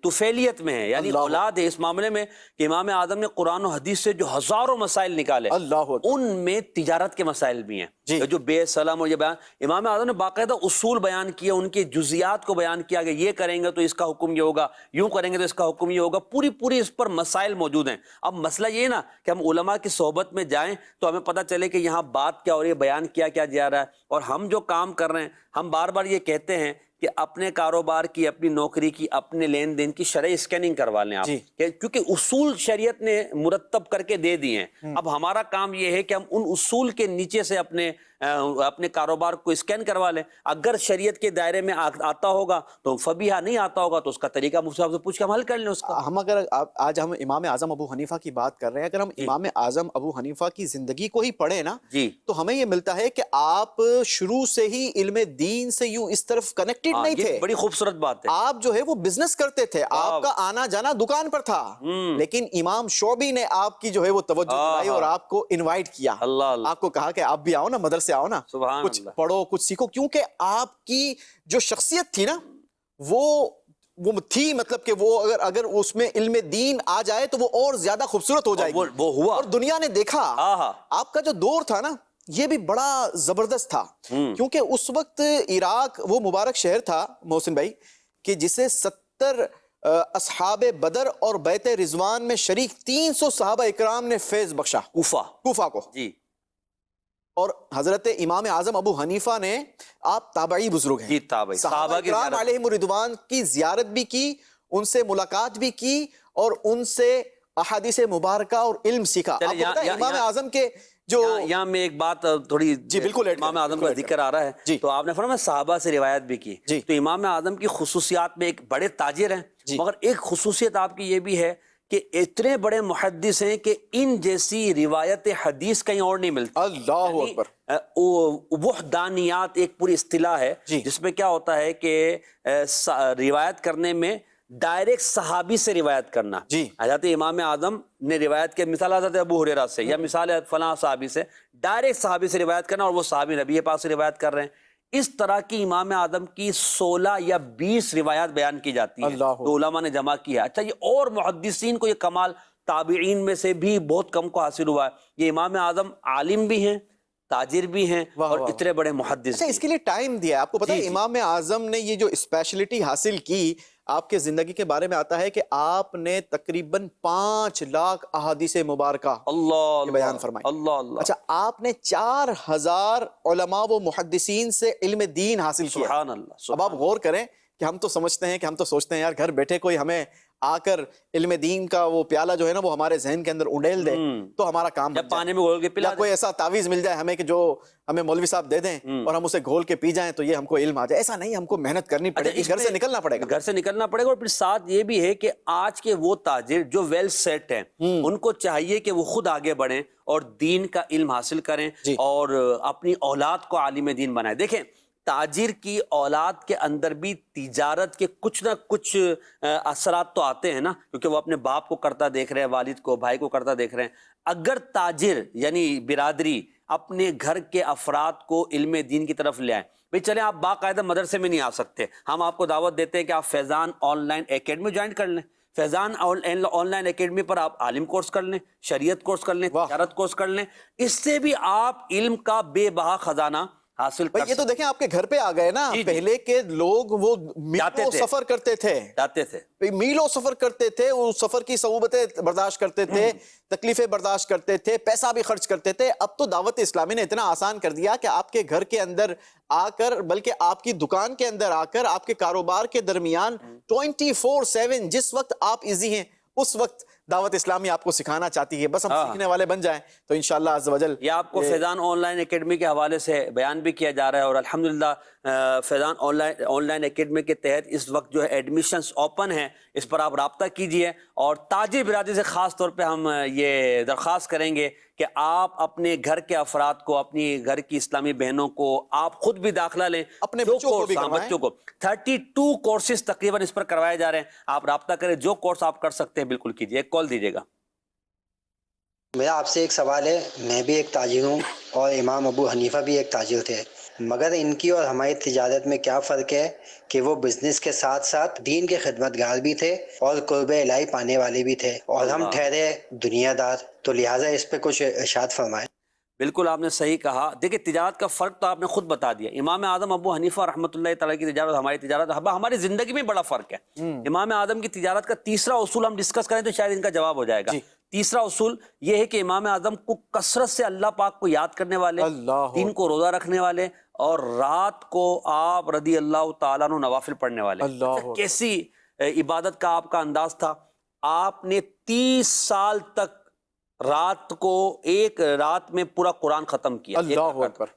طفیلیت میں ہے, یعنی اولاد ہے اس معاملے میں کہ امام اعظم نے قرآن و حدیث سے جو ہزاروں مسائل نکالے, ان میں تجارت کے مسائل بھی ہیں. جو بے سلام اور یہ بیان, امام اعظم نے باقاعدہ اصول بیان کیا, ان کے جزیات کو بیان کیا کہ یہ کریں گے تو اس کا حکم یہ ہوگا, یوں کریں گے تو اس کا حکم یہ ہوگا. پوری اس پر مسائل موجود ہیں. اب مسئلہ یہ نا کہ ہم علماء کی صحبت میں جائیں تو ہمیں پتہ چلے کہ یہاں بات کیا ہو رہی ہے, بیان کیا جا رہا ہے. اور ہم جو کام کر رہے ہیں, ہم بار بار یہ کہتے ہیں کہ اپنے کاروبار کی, اپنی نوکری کی, اپنے لین دین کی شرعی اسکیننگ کروا لیں آپ, کیونکہ اصول شریعت نے مرتب کر کے دے دیے ہیں. اب ہمارا کام یہ ہے کہ ہم ان اصول کے نیچے سے اپنے اپنے کاروبار کو اسکین کروا لیں. اگر شریعت کے دائرے میں آتا ہوگا تو فبیہا، نہیں آتا ہوگا تو اس کا طریقہ مفتی صاحب سے پوچھ کے ہم حل کر لیں اس کا. ہم اگر آج ہم امام اعظم ابو حنیفہ کی بات کر رہے ہیں، اگر ہم امام اعظم ابو حنیفہ کی زندگی کو ہی پڑھیں نا جی تو ہمیں یہ ملتا ہے کہ آپ شروع سے ہی علم دین سے یوں اس طرف کنیکٹڈ نہیں یہ تھے. بڑی خوبصورت بات ہے. آپ جو ہے وہ بزنس کرتے تھے، آپ کا آنا جانا دکان پر تھا، لیکن امام شعبی نے آپ کی جو ہے وہ توجہ دلائی اور آپ کو انوائٹ کیا. اللہ اللہ، آپ کو کہا کہ آپ بھی آؤ نا، مدرسے آؤ نا، سبحان کچھ اللہ. پڑھو، کچھ سیکھو، کیونکہ آپ کی جو شخصیت تھی نا وہ تھی، مطلب کہ وہ اگر اس میں علم دین آ جائے تو وہ اور زیادہ خوبصورت ہو جائے گی. وہ ہوا اور دنیا نے دیکھا آپ کا جو دور تھا نا یہ بھی بڑا زبردست تھا، کیونکہ اس وقت عراق وہ مبارک شہر تھا محسن بھائی کہ جسے 70 اصحاب بدر اور بیت رضوان میں شریک 300 صحابہ اکرام نے فیض بخشا. کوفہ کو جی. اور حضرت امام اعظم ابو حنیفہ نے، آپ تابعی بزرگ ہیں، جی تابعی صحابہ اکرام علیہم الرضوان کی زیارت بھی کی، ان سے ملاقات بھی کی اور ان سے احادیث مبارکہ اور علم سیکھا. آپ کو پتہ ہے امام اعظم کے جو یہاں میں ایک بات تھوڑی، جی بالکل، امام اعظم کا ذکر آ رہا ہے تو آپ نے فرمایا صحابہ سے روایت بھی کی، تو امام اعظم کی خصوصیات میں ایک بڑے تاجر ہیں، مگر ایک خصوصیت آپ کی یہ بھی ہے کہ اتنے بڑے محدث ہیں کہ ان جیسی روایت حدیث کہیں اور نہیں ملتی. اللہ اکبر. وحدانیات ایک پوری اصطلاح ہے جس میں کیا ہوتا ہے کہ روایت کرنے میں ڈائریکٹ صحابی سے روایت کرنا. حضرت امام اعظم نے روایت کے مثال حضرت ابو ہریرہ سے یا مثال فلاں صحابی سے، ڈائریکٹ صحابی سے روایت کرنا اور وہ صحابی نبی پاک سے روایت کر رہے ہیں. اس طرح کی امام اعظم کی 16 یا 20 روایات بیان کی جاتی ہیں تو علماء نے جمع کیا. اچھا، یہ اور محدثین کو یہ کمال تابعین میں سے بھی بہت کم کو حاصل ہوا ہے. یہ امام اعظم عالم بھی ہیں، تاجر بھی ہیں اور اتنے بڑے محدث. اچھا، اس کے لیے ٹائم دیا. آپ کو پتہ ہے امام اعظم نے یہ جو اسپیشلٹی حاصل کی، آپ کے زندگی کے بارے میں آتا ہے کہ آپ نے تقریباً 5 لاکھ احادیث مبارکہ بیان فرمائی. اللہ. اچھا، آپ نے 4000 علماء و محدثین سے علم دین حاصل کیا. سبحان اللہ. اب آپ غور کریں کہ ہم تو سمجھتے ہیں کہ ہم تو سوچتے ہیں یار گھر بیٹھے کوئی ہمیں آ کر علم دین کا وہ پیالہ جو ہے نا وہ ہمارے ذہن کے اندر اڈیل دے تو ہمارا کام بن جائے. پانی میں گھول کے پلا، کوئی ایسا تعویذ مل جائے ہمیں کہ جو ہمیں مولوی صاحب دے دیں اور ہم اسے گھول کے پی جائیں تو یہ ہم کو علم آ جائے. ایسا نہیں، ہم کو محنت کرنی پڑے گی، گھر سے نکلنا پڑے گا. گھر سے نکلنا پڑے گا. اور پھر ساتھ یہ بھی ہے کہ آج کے وہ تاجر جو ویل سیٹ ہیں ان کو چاہیے کہ وہ خود آگے بڑھیں اور دین کا علم حاصل کریں اور اپنی اولاد کو عالم دین بنائیں. دیکھیں، تاجر کی اولاد کے اندر بھی تجارت کے کچھ نہ کچھ اثرات تو آتے ہیں نا، کیونکہ وہ اپنے باپ کو کرتا دیکھ رہے ہیں، والد کو، بھائی کو کرتا دیکھ رہے ہیں. اگر تاجر یعنی برادری اپنے گھر کے افراد کو علم دین کی طرف لے آئیں، بھئی چلیں آپ باقاعدہ مدرسے میں نہیں آ سکتے، ہم آپ کو دعوت دیتے ہیں کہ آپ فیضان آن لائن اکیڈمی جوائن کر لیں. فیضان آن لائن اکیڈمی پر آپ عالم کورس کر لیں، شریعت کورس کر لیں، تجارت کورس کر لیں. اس سے بھی آپ علم کا بے بہا خزانہ حاصل کر. یہ تو دیکھیں آپ کے گھر پہ آ گئے نا. پہلے کے لوگ وہ میلوں سفر کرتے تھے، میلوں سفر کرتے تھے، اس سفر کی صعوبتیں برداشت کرتے تھے، تکلیفیں برداشت کرتے تھے، پیسہ بھی خرچ کرتے تھے. اب تو دعوت اسلامی نے اتنا آسان کر دیا کہ آپ کے گھر کے اندر آ کر، بلکہ آپ کی دکان کے اندر آ کر، آپ کے کاروبار کے درمیان 24/7 جس وقت آپ ایزی ہیں اس وقت دعوت اسلامی آپ کو سکھانا چاہتی ہے. بس ہم سیکھنے والے بن جائیں تو انشاءاللہ عز و جل. یہ آپ کو فیضان آن لائن اکیڈمی کے حوالے سے بیان بھی کیا جا رہا ہے اور الحمدللہ فیضان آن لائن اکیڈمی کے تحت اس وقت جو ہے ایڈمیشنز اوپن ہیں، اس پر آپ رابطہ کیجئے. اور تاجر برادری سے خاص طور پہ ہم یہ درخواست کریں گے کہ آپ اپنے گھر کے افراد کو، اپنی گھر کی اسلامی بہنوں کو، آپ خود بھی داخلہ لیں، اپنے بچوں کو 32 کورسز تقریباً اس پر کروائے جا رہے ہیں. آپ رابطہ کریں، جو کورس آپ کر سکتے ہیں بالکل کیجئے. ایک کال دیجئے گا. میرا آپ سے ایک سوال ہے. میں بھی ایک تاجر ہوں اور امام ابو حنیفہ بھی ایک تاجر تھے، مگر ان کی اور ہماری تجارت میں کیا فرق ہے کہ وہ بزنس کے ساتھ ساتھ دین کے خدمتگار بھی تھے اور قرب الہی پانے والے بھی تھے، اور ہم ٹھہرے دنیا دار، تو لہٰذا اس پہ کچھ ارشاد فرمائیں. بالکل آپ نے صحیح کہا. دیکھیں، تجارت کا فرق تو آپ نے خود بتا دیا. امام اعظم ابو حنیفہ رحمۃ اللہ تعالیٰ کی تجارت، ہماری تجارت، ہماری زندگی میں بڑا فرق ہے. امام اعظم کی تجارت کا تیسرا اصول ہم ڈسکس کریں تو شاید ان کا جواب ہو جائے گا. تیسرا اصول یہ ہے کہ امام اعظم کو کثرت سے اللہ پاک کو یاد کرنے والے، دین کو روزہ رکھنے والے، اور رات کو آپ رضی اللہ تعالیٰ عنہ نوافل پڑھنے والے. کیسی عبادت کا آپ کا انداز تھا. آپ نے 30 سال تک رات کو ایک رات میں پورا قرآن ختم کیا. اللہ اکبر.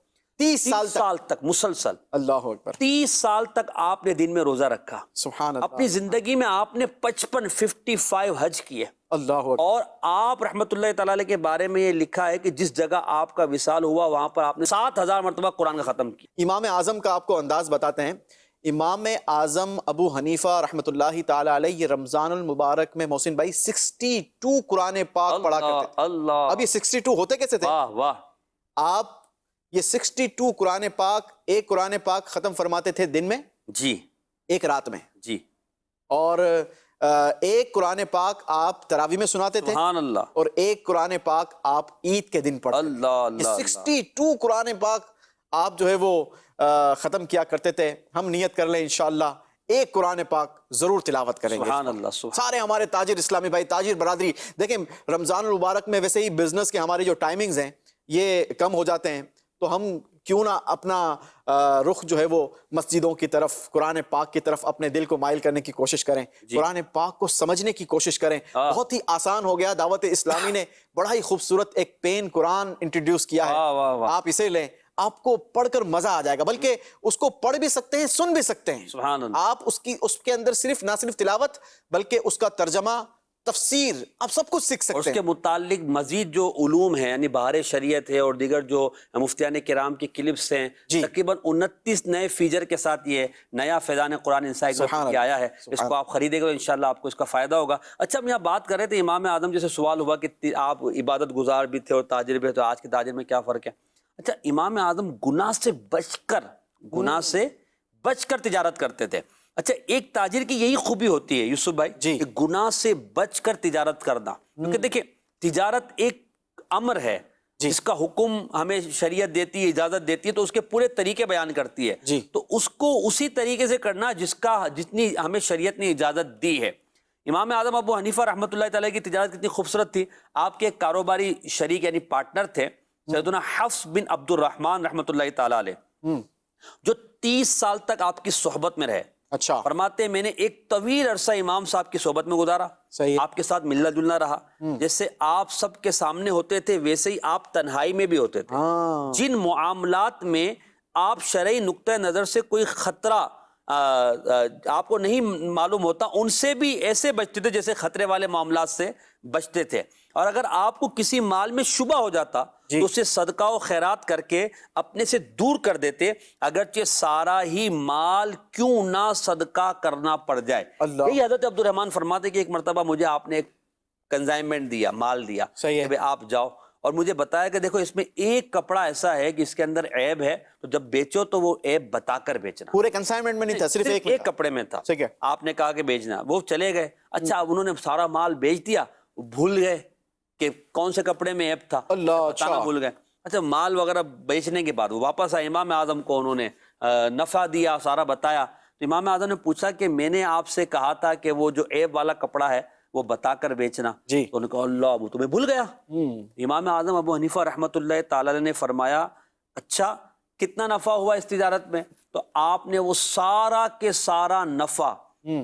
30 سال تک مسلسل، اللہ اکبر، 30 سال تک آپ نے دن میں روزہ رکھا. سبحان اللہ، اپنی زندگی میں آپ نے 55 حج کیے. اللہ اکبر. اور آپ رحمت اللہ تعالی علیہ کے بارے میں یہ لکھا ہے کہ جس جگہ آپ کا وصال ہوا وہاں پر آپ نے 7000 مرتبہ قرآن کا ختم کیا. امام اعظم کا آپ کو انداز بتاتے ہیں. امام اعظم ابو حنیفہ رحمۃ اللہ تعالی علیہ یہ رمضان المبارک میں محسن بھائی 62 قرآن پاک پڑھا کرتے تھے. اللہ، اب یہ 62 ہوتے کیسے تھے؟ واہ واہ. آپ یہ 62 قرآن پاک، ایک قرآن پاک ختم فرماتے تھے دن میں، جی ایک رات میں، جی، اور ایک قرآن پاک آپ تراویح میں سناتے تھے، سبحان اللہ، اور ایک قرآن پاک آپ عید کے دن پڑھتے تھے. اللہ اللہ. 62 قرآن پاک آپ جو ہے وہ ختم کیا کرتے تھے. ہم نیت کر لیں انشاءاللہ ایک قرآن پاک ضرور تلاوت کریں گے. سبحان اللہ، سبحان. سارے ہمارے تاجر اسلامی بھائی، تاجر برادری، دیکھیں رمضان المبارک میں ویسے ہی بزنس کے ہمارے جو ٹائمنگز ہیں یہ کم ہو جاتے ہیں، تو ہم کیوں نہ اپنا رخ جو ہے وہ مسجدوں کی طرف، قرآن پاک کی طرف اپنے دل کو مائل کرنے کی کوشش کریں، قرآن پاک کو سمجھنے کی کوشش کریں. بہت ہی آسان ہو گیا. دعوت اسلامی نے بڑا ہی خوبصورت ایک پین قرآن انٹروڈیوس کیا ہے. آپ اسے لیں، آپ کو پڑھ کر مزہ آ جائے گا، بلکہ اس کو پڑھ بھی سکتے ہیں، سن بھی سکتے ہیں. سبحان اللہ. آپ اس کے اندر صرف نہ صرف تلاوت بلکہ اس کا ترجمہ، تفسیر، آپ سب کچھ سیکھ اور سکتے اس ہیں. کے متعلق مزید جو علوم ہیں، یعنی بہار شریعت ہے اور دیگر جو مفتیان کرام کی کلپس ہیں، تقریباً 29 نئے فیچر کے ساتھ یہ نیا فیضان قرآن انسائیکلوپیڈیا آیا ہے. اس کو آپ خریدیں گے انشاءاللہ آپ کو اس کا فائدہ ہوگا. اچھا، ہم یہاں بات کر رہے تھے امام اعظم جیسے سوال ہوا کہ آپ عبادت گزار بھی تھے اور تاجر بھی تھے، آج کے تاجر میں کیا فرق ہے؟ اچھا، امام اعظم گناہ سے بچ کر تجارت کرتے تھے. اچھا، ایک تاجر کی یہی خوبی ہوتی ہے یوسف بھائی، کہ گناہ سے بچ کر تجارت کرنا. کیونکہ دیکھیں تجارت ایک امر ہے جس کا حکم ہمیں شریعت دیتی ہے، اجازت دیتی ہے، تو اس کے پورے طریقے بیان کرتی ہے. تو اس کو اسی طریقے سے کرنا جتنی ہمیں شریعت نے اجازت دی ہے. امام اعظم ابو حنیفہ رحمۃ اللہ تعالیٰ کی تجارت کتنی خوبصورت تھی. آپ کے ایک کاروباری شریک یعنی پارٹنر تھے سیدنا حفص بن عبد الرحمن رحمۃ اللہ تعالیٰ علیہ، جو 30 سال تک آپ کی صحبت میں رہے. اچھا، فرماتے ہیں میں نے ایک طویل عرصہ امام صاحب کی صحبت میں گزارا، آپ کے ساتھ ملنا جلنا رہا. جیسے آپ سب کے سامنے ہوتے تھے ویسے ہی آپ تنہائی میں بھی ہوتے تھے. جن معاملات میں آپ شرعی نقطہ نظر سے کوئی خطرہ آپ کو نہیں معلوم ہوتا، ان سے بھی ایسے بچتے تھے جیسے خطرے والے معاملات سے بچتے تھے. اور اگر آپ کو کسی مال میں شبہ ہو جاتا تو اسے صدقہ و خیرات کر کے اپنے سے دور کر دیتے، اگرچہ سارا ہی مال کیوں نہ صدقہ کرنا پڑ جائے. یہی حضرت عبد الرحمن فرماتے کہ ایک مرتبہ مجھے آپ نے ایک کنزائنمنٹ دیا، مال دیا کہ آپ جاؤ، اور مجھے بتایا کہ دیکھو اس میں ایک کپڑا ایسا ہے کہ اس کے اندر عیب ہے، تو جب بیچو تو وہ عیب بتا کر بیچنا. پورے کنسائنمنٹ میں نہیں تھا، صرف ایک کپڑے میں تھا. آپ نے کہا کہ بیچنا، وہ چلے گئے. اچھا، اب انہوں نے سارا مال بیچ دیا، بھول گئے کہ کون سے کپڑے میں عیب تھا، بتانا بھول گئے. اچھا، مال وغیرہ بیچنے کے بعد وہ واپس آئے، امام اعظم کو انہوں نے نفع دیا، سارا بتایا. تو امام اعظم نے پوچھا کہ میں نے آپ سے کہا تھا کہ وہ جو عیب والا کپڑا ہے وہ بتا کر بیچنا. تو انہوں نے کہا اللہ، وہ تمہیں بھول گیا. امام اعظم ابو حنیفہ رحمۃ اللہ تعالی نے فرمایا اچھا کتنا نفع ہوا اس تجارت میں؟ تو آپ نے وہ سارا کے سارا نفع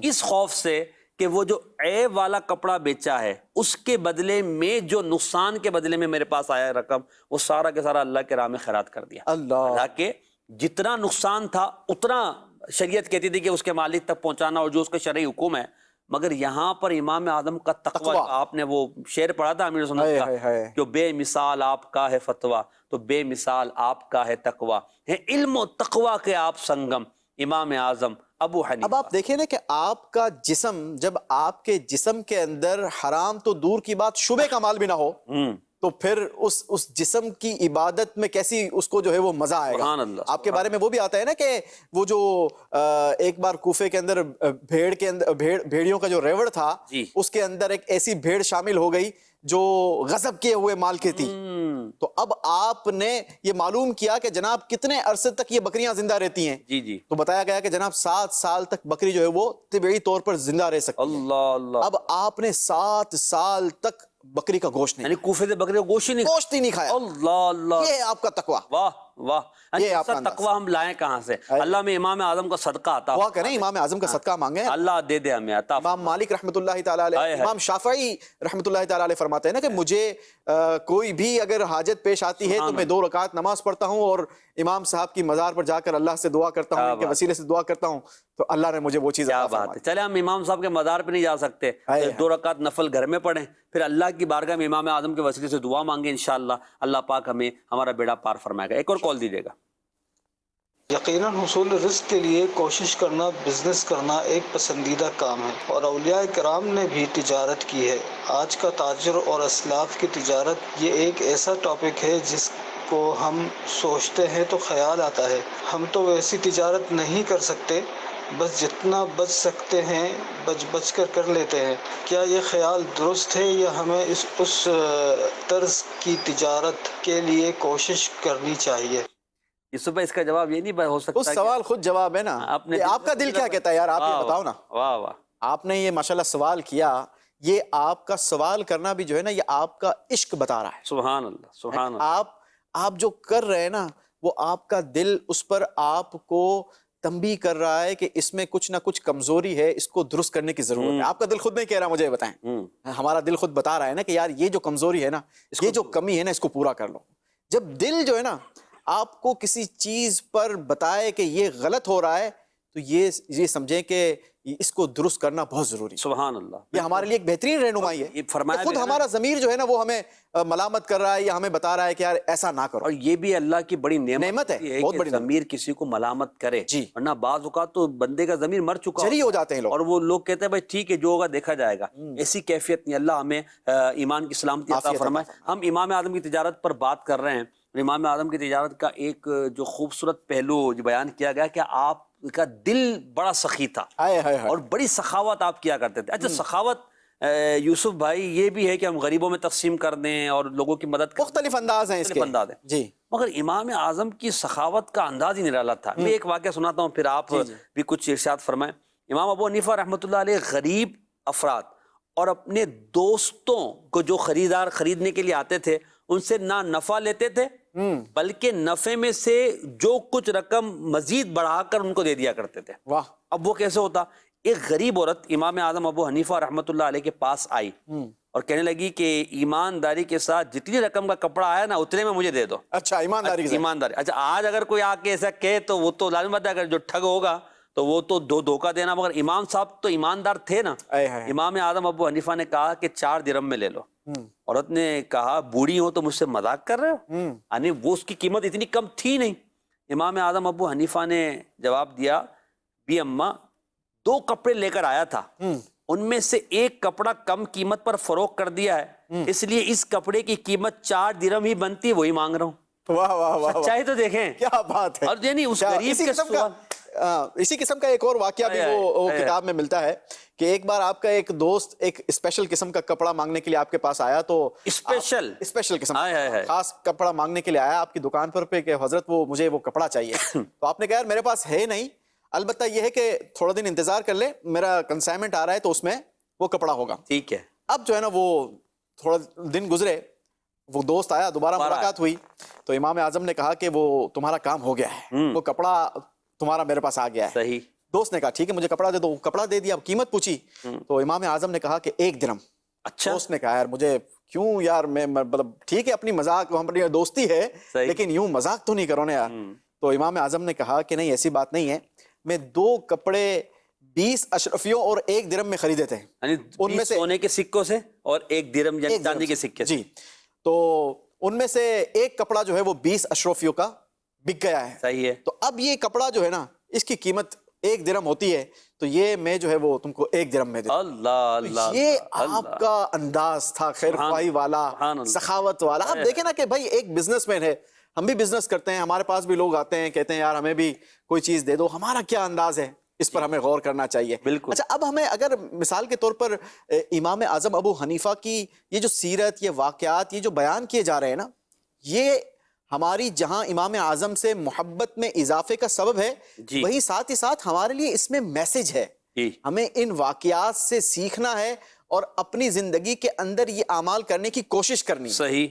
اس خوف سے کہ وہ جو عیب والا کپڑا بیچا ہے اس کے بدلے میں جو نقصان کے بدلے میں میرے پاس آیا رقم، وہ سارا کے سارا اللہ کے راہ میں خیرات کر دیا. حالانکہ جتنا نقصان تھا اتنا شریعت کہتی تھی کہ اس کے مالک تک پہنچانا اور جو اس کا شرعی حکم ہے. مگر یہاں پر امام اعظم کا تقوی، آپ نے وہ شعر پڑھا تھا امیر سنت کا، جو بے مثال آپ کا ہے فتویٰ تو بے مثال آپ کا ہے تقوی، ہے علم و تقوی کے آپ سنگم امام اعظم ابو حنیفہ. اب آپ دیکھیں نا کہ آپ کا جسم، جب آپ کے جسم کے اندر حرام تو دور کی بات شبہ کا مال بھی نہ ہو تو پھر اس جسم کی عبادت میں کیسی اس کو جو ہے وہ مزہ آئے گا. آپ کے بارے میں وہ بھی آتا ہے نا کہ وہ جو ایک بار کوفے کے اندر بھیڑیوں کا جو ریوڑ تھا، اس کے اندر ایک ایسی بھیڑ شامل ہو گئی جو غضب کیے ہوئے مال کی تھی. تو اب آپ نے یہ معلوم کیا کہ جناب کتنے عرصے تک یہ بکریاں زندہ رہتی ہیں. تو بتایا گیا کہ جناب 7 سال تک بکری جو ہے وہ طبعی طور پر زندہ رہ سکتی ہے. اب آپ نے 7 سال تک بکری کا گوشت نہیں، یعنی کوفے سے بکری کا گوشت ہی نہیں کھایا. اللہ اللہ، یہ آپ کا تقویٰ. واہ، واہ، یہ آپ کا انداز۔ تقوی ہم لائیں کہاں سے؟ اللہ میں امام اعظم کا صدقہ عطا دعا کریں، امام اعظم کا صدقہ مانگیں، اللہ دے دے ہمیں عطا۔ امام مالک رحمۃ اللہ تعالیٰ علیہ، ہائے ہائے۔ امام شافعی رحمۃ اللہ تعالیٰ علیہ فرماتے ہیں نا کہ مجھے کوئی بھی اگر حاجت پیش آتی ہے تو میں 2 رکعت نماز پڑھتا ہوں اور امام صاحب کی مزار پر جا کر اللہ سے دعا کرتا ہوں، ان کے وسیلے سے دعا کرتا ہوں، تو اللہ نے مجھے وہ چیز کیا عطا بات ہے۔ فرمائی۔ چلے ہم امام صاحب کے مزار پہ نہیں جا سکتے، 2 رکعت نفل گھر میں پڑھیں، پھر اللہ کی بارگاہ میں امام اعظم کے وسیلے سے دعا مانگیں، انشاءاللہ اللہ پاک ہمیں ہمارا بیڑا پار فرمائے گا۔ ایک اور کال دیجیے گا۔ یقیناً حصول رزق کے لیے کوشش کرنا، بزنس کرنا ایک پسندیدہ کام ہے، اور اولیاء کرام نے بھی تجارت کی ہے۔ آج کا تاجر اور اسلاف کی تجارت یہ ایک ایسا ٹاپک ہے جس کو ہم سوچتے ہیں تو خیال آتا ہے ہم تو ویسی تجارت نہیں کر سکتے، بس جتنا بچ سکتے ہیں بچ کر کر لیتے ہیں۔ کیا یہ خیال درست ہے یا ہمیں اس طرز کی تجارت کے لیے کوشش کرنی چاہیے؟ یوسف بھائی، اس کا جواب یہ نہیں ہو سکتا اس سوال خود جواب ہے نا، آپ کا دل کیا کہتا ہے یار، آپ یہ بتاؤ نا۔ واہ واہ، آپ نے یہ ماشاءاللہ سوال کیا، یہ آپ کا سوال کرنا بھی جو ہے نا یہ آپ کا عشق بتا رہا ہے۔ سبحان اللہ، سبحان اللہ۔ آپ جو کر رہے ہیں نا وہ آپ کا دل اس پر آپ کو تنبیہ کر رہا ہے کہ اس میں کچھ نہ کچھ کمزوری ہے، اس کو درست کرنے کی ضرورت ہے۔ آپ کا دل خود نہیں کہہ رہا، مجھے بتائیں، ہمارا دل خود بتا رہا ہے نا کہ یار یہ جو کمزوری ہے نا، یہ جو کمی ہے نا، اس کو پورا کر لو۔ جب دل جو ہے نا آپ کو کسی چیز پر بتائے کہ یہ غلط ہو رہا ہے تو یہ سمجھیں کہ اس کو درست کرنا بہت ضروری ہے۔ سبحان اللہ، یہ ہمارے لیے ایک بہترین رہنمائی ہے۔ یہ فرمایا خود ہمارا ضمیر جو ہے نا وہ ہمیں ملامت کر رہا ہے یا ہمیں بتا رہا ہے کہ یار ایسا نہ کرو، اور یہ بھی اللہ کی بڑی نعمت ہے بہت کہ بڑی ضمیر کسی کو ملامت کرے، جی، ورنہ بعض اوقات تو بندے کا ضمیر مر چکا جری ہو جاتے ہیں لوگ، اور وہ لوگ کہتے ہیں بھائی ٹھیک ہے جو ہوگا دیکھا جائے گا۔ ایسی کیفیت نہیں، اللہ ہمیں ایمان کی سلامتی عطا فرمائے۔ ہم امام اعظم کی تجارت پر بات کر رہے ہیں، امام اعظم کی تجارت کا ایک جو خوبصورت پہلو بیان کیا گیا کہ آپ کا دل بڑا سخی تھا اور بڑی سخاوت آپ کیا کرتے تھے۔ اچھا، سخاوت یوسف بھائی یہ بھی ہے کہ ہم غریبوں میں تقسیم کر دیں اور لوگوں کی مدد، مختلف انداز ہیں اس کے، انداز ہیں جی، مگر امام اعظم کی سخاوت کا انداز ہی نرالا تھا۔ میں ایک واقعہ سناتا ہوں، پھر آپ بھی کچھ ارشاد فرمائیں۔ امام ابو حنیفہ رحمۃ اللہ علیہ غریب افراد اور اپنے دوستوں کو جو خریدار خریدنے کے لیے آتے تھے ان سے نہ نفع لیتے تھے بلکہ نفع میں سے جو کچھ رقم مزید بڑھا کر ان کو دے دیا کرتے تھے۔ واہ، اب وہ کیسے ہوتا؟ ایک غریب عورت امام اعظم ابو حنیفہ رحمۃ اللہ علیہ کے پاس آئی اور کہنے لگی کہ ایمانداری کے ساتھ جتنی رقم کا کپڑا آیا نا اتنے میں مجھے دے دو۔ اچھا، ایمانداری۔ اچھا، آج اگر کوئی آ کے ایسا کہے تو وہ تو لازم بات ہے، اگر جو ٹھگ ہوگا تو وہ تو دھوکہ دینا، مگر امام صاحب تو ایماندار تھے نا۔ امام اعظم ابو حنیفہ نے کہا کہ 4 درہم میں لے لو۔ عورت نے کہا بوڑھی ہو تو مجھ سے مذاق کر رہے ہو؟ یعنی وہ اس کی قیمت اتنی کم تھی نہیں۔ امام اعظم ابو حنیفہ نے جواب دیا، بی اماں 2 کپڑے لے کر آیا تھا، ان میں سے ایک کپڑا کم قیمت پر فروخت کر دیا ہے، اس لیے اس کپڑے کی قیمت 4 درہم ہی بنتی، وہی مانگ رہا ہوں۔ واہ واہ واہ، سچائی تو دیکھیں، کیا بات ہے۔ اور یعنی اس غریب کے سوال، اسی قسم کا ایک اور واقعہ بھی وہ کتاب میں ملتا ہے کہ ایک بار آپ کا ایک دوست ایک اسپیشل قسم کا کپڑا مانگنے کے لیے آپ کے پاس آیا، تو اسپیشل قسم خاص کپڑا مانگنے کے لیے آیا آپ کی دکان پر پہ کہ حضرت وہ مجھے وہ کپڑا چاہیے۔ تو آپ نے کہا یار میرے پاس ہے نہیں، البتہ یہ ہے کہ تھوڑا دن انتظار کر لے، میرا کنسائنمنٹ آ رہا ہے تو اس میں وہ کپڑا ہوگا۔ ٹھیک ہے۔ اب جو ہے نا وہ تھوڑا دن گزرے، وہ دوست آیا، دوبارہ ملاقات ہوئی، تو امام اعظم نے کہا کہ وہ تمہارا کام ہو گیا ہے، وہ کپڑا تمہارا میرے پاس آ گیا ہے۔ صحیح۔ دوست نے کہا ٹھیک ہے مجھے کپڑا دے دو، کپڑا دے دیا، قیمت پوچھی تو امام اعظم نے کہا کہ 1 درہم۔ اچھا، دوست نے کہا یار مجھے کیوں یار، میں مطلب ٹھیک ہے اپنی مذاق ہماری دوستی ہے لیکن یوں مذاق تو نہیں کرو نا یار۔ تو امام اعظم نے کہا کہ نہیں ایسی بات نہیں ہے، میں 2 کپڑے 20 اشرفیوں اور 1 درہم میں خریدے تھے، ان میں سے سونے کے سکوں سے اور 1 درہم یعنی چاندی کے سکے سے۔ جی، تو ان میں سے ایک کپڑا جو ہے وہ 20 اشرفیوں کا بک گیا ہے۔ صحیح ہے۔ تو اب یہ کپڑا جو ہے نا اس کی قیمت 1 درہم ہوتی ہے، تو یہ میں جو ہے وہ تم کو 1 درہم میں دے دوں۔ اللہ اللہ، یہ آپ کا انداز تھا، خیر خواہی والا، سخاوت والا۔ آپ دیکھیں نا کہ بھائی ایک بزنس مین ہے، ہم بھی بزنس کرتے ہیں، ہمارے پاس بھی لوگ آتے ہیں کہتے ہیں یار ہمیں بھی کوئی چیز دے دو، ہمارا کیا انداز ہے اس پر ہمیں غور کرنا چاہیے۔ بالکل۔ اچھا، اب ہمیں اگر مثال کے طور پر امام اعظم ابو حنیفہ کی یہ جو سیرت، یہ واقعات، یہ جو بیان کیے جا رہے ہیں نا، یہ ہماری جہاں امام اعظم سے محبت میں اضافے کا سبب ہے، وہی ساتھ ہی ساتھ ہمارے لیے اس میں میسج ہے۔ ہمیں ان واقعات سے سیکھنا ہے اور اپنی زندگی کے اندر یہ اعمال کرنے کی کوشش کرنی ہے۔ صحیح،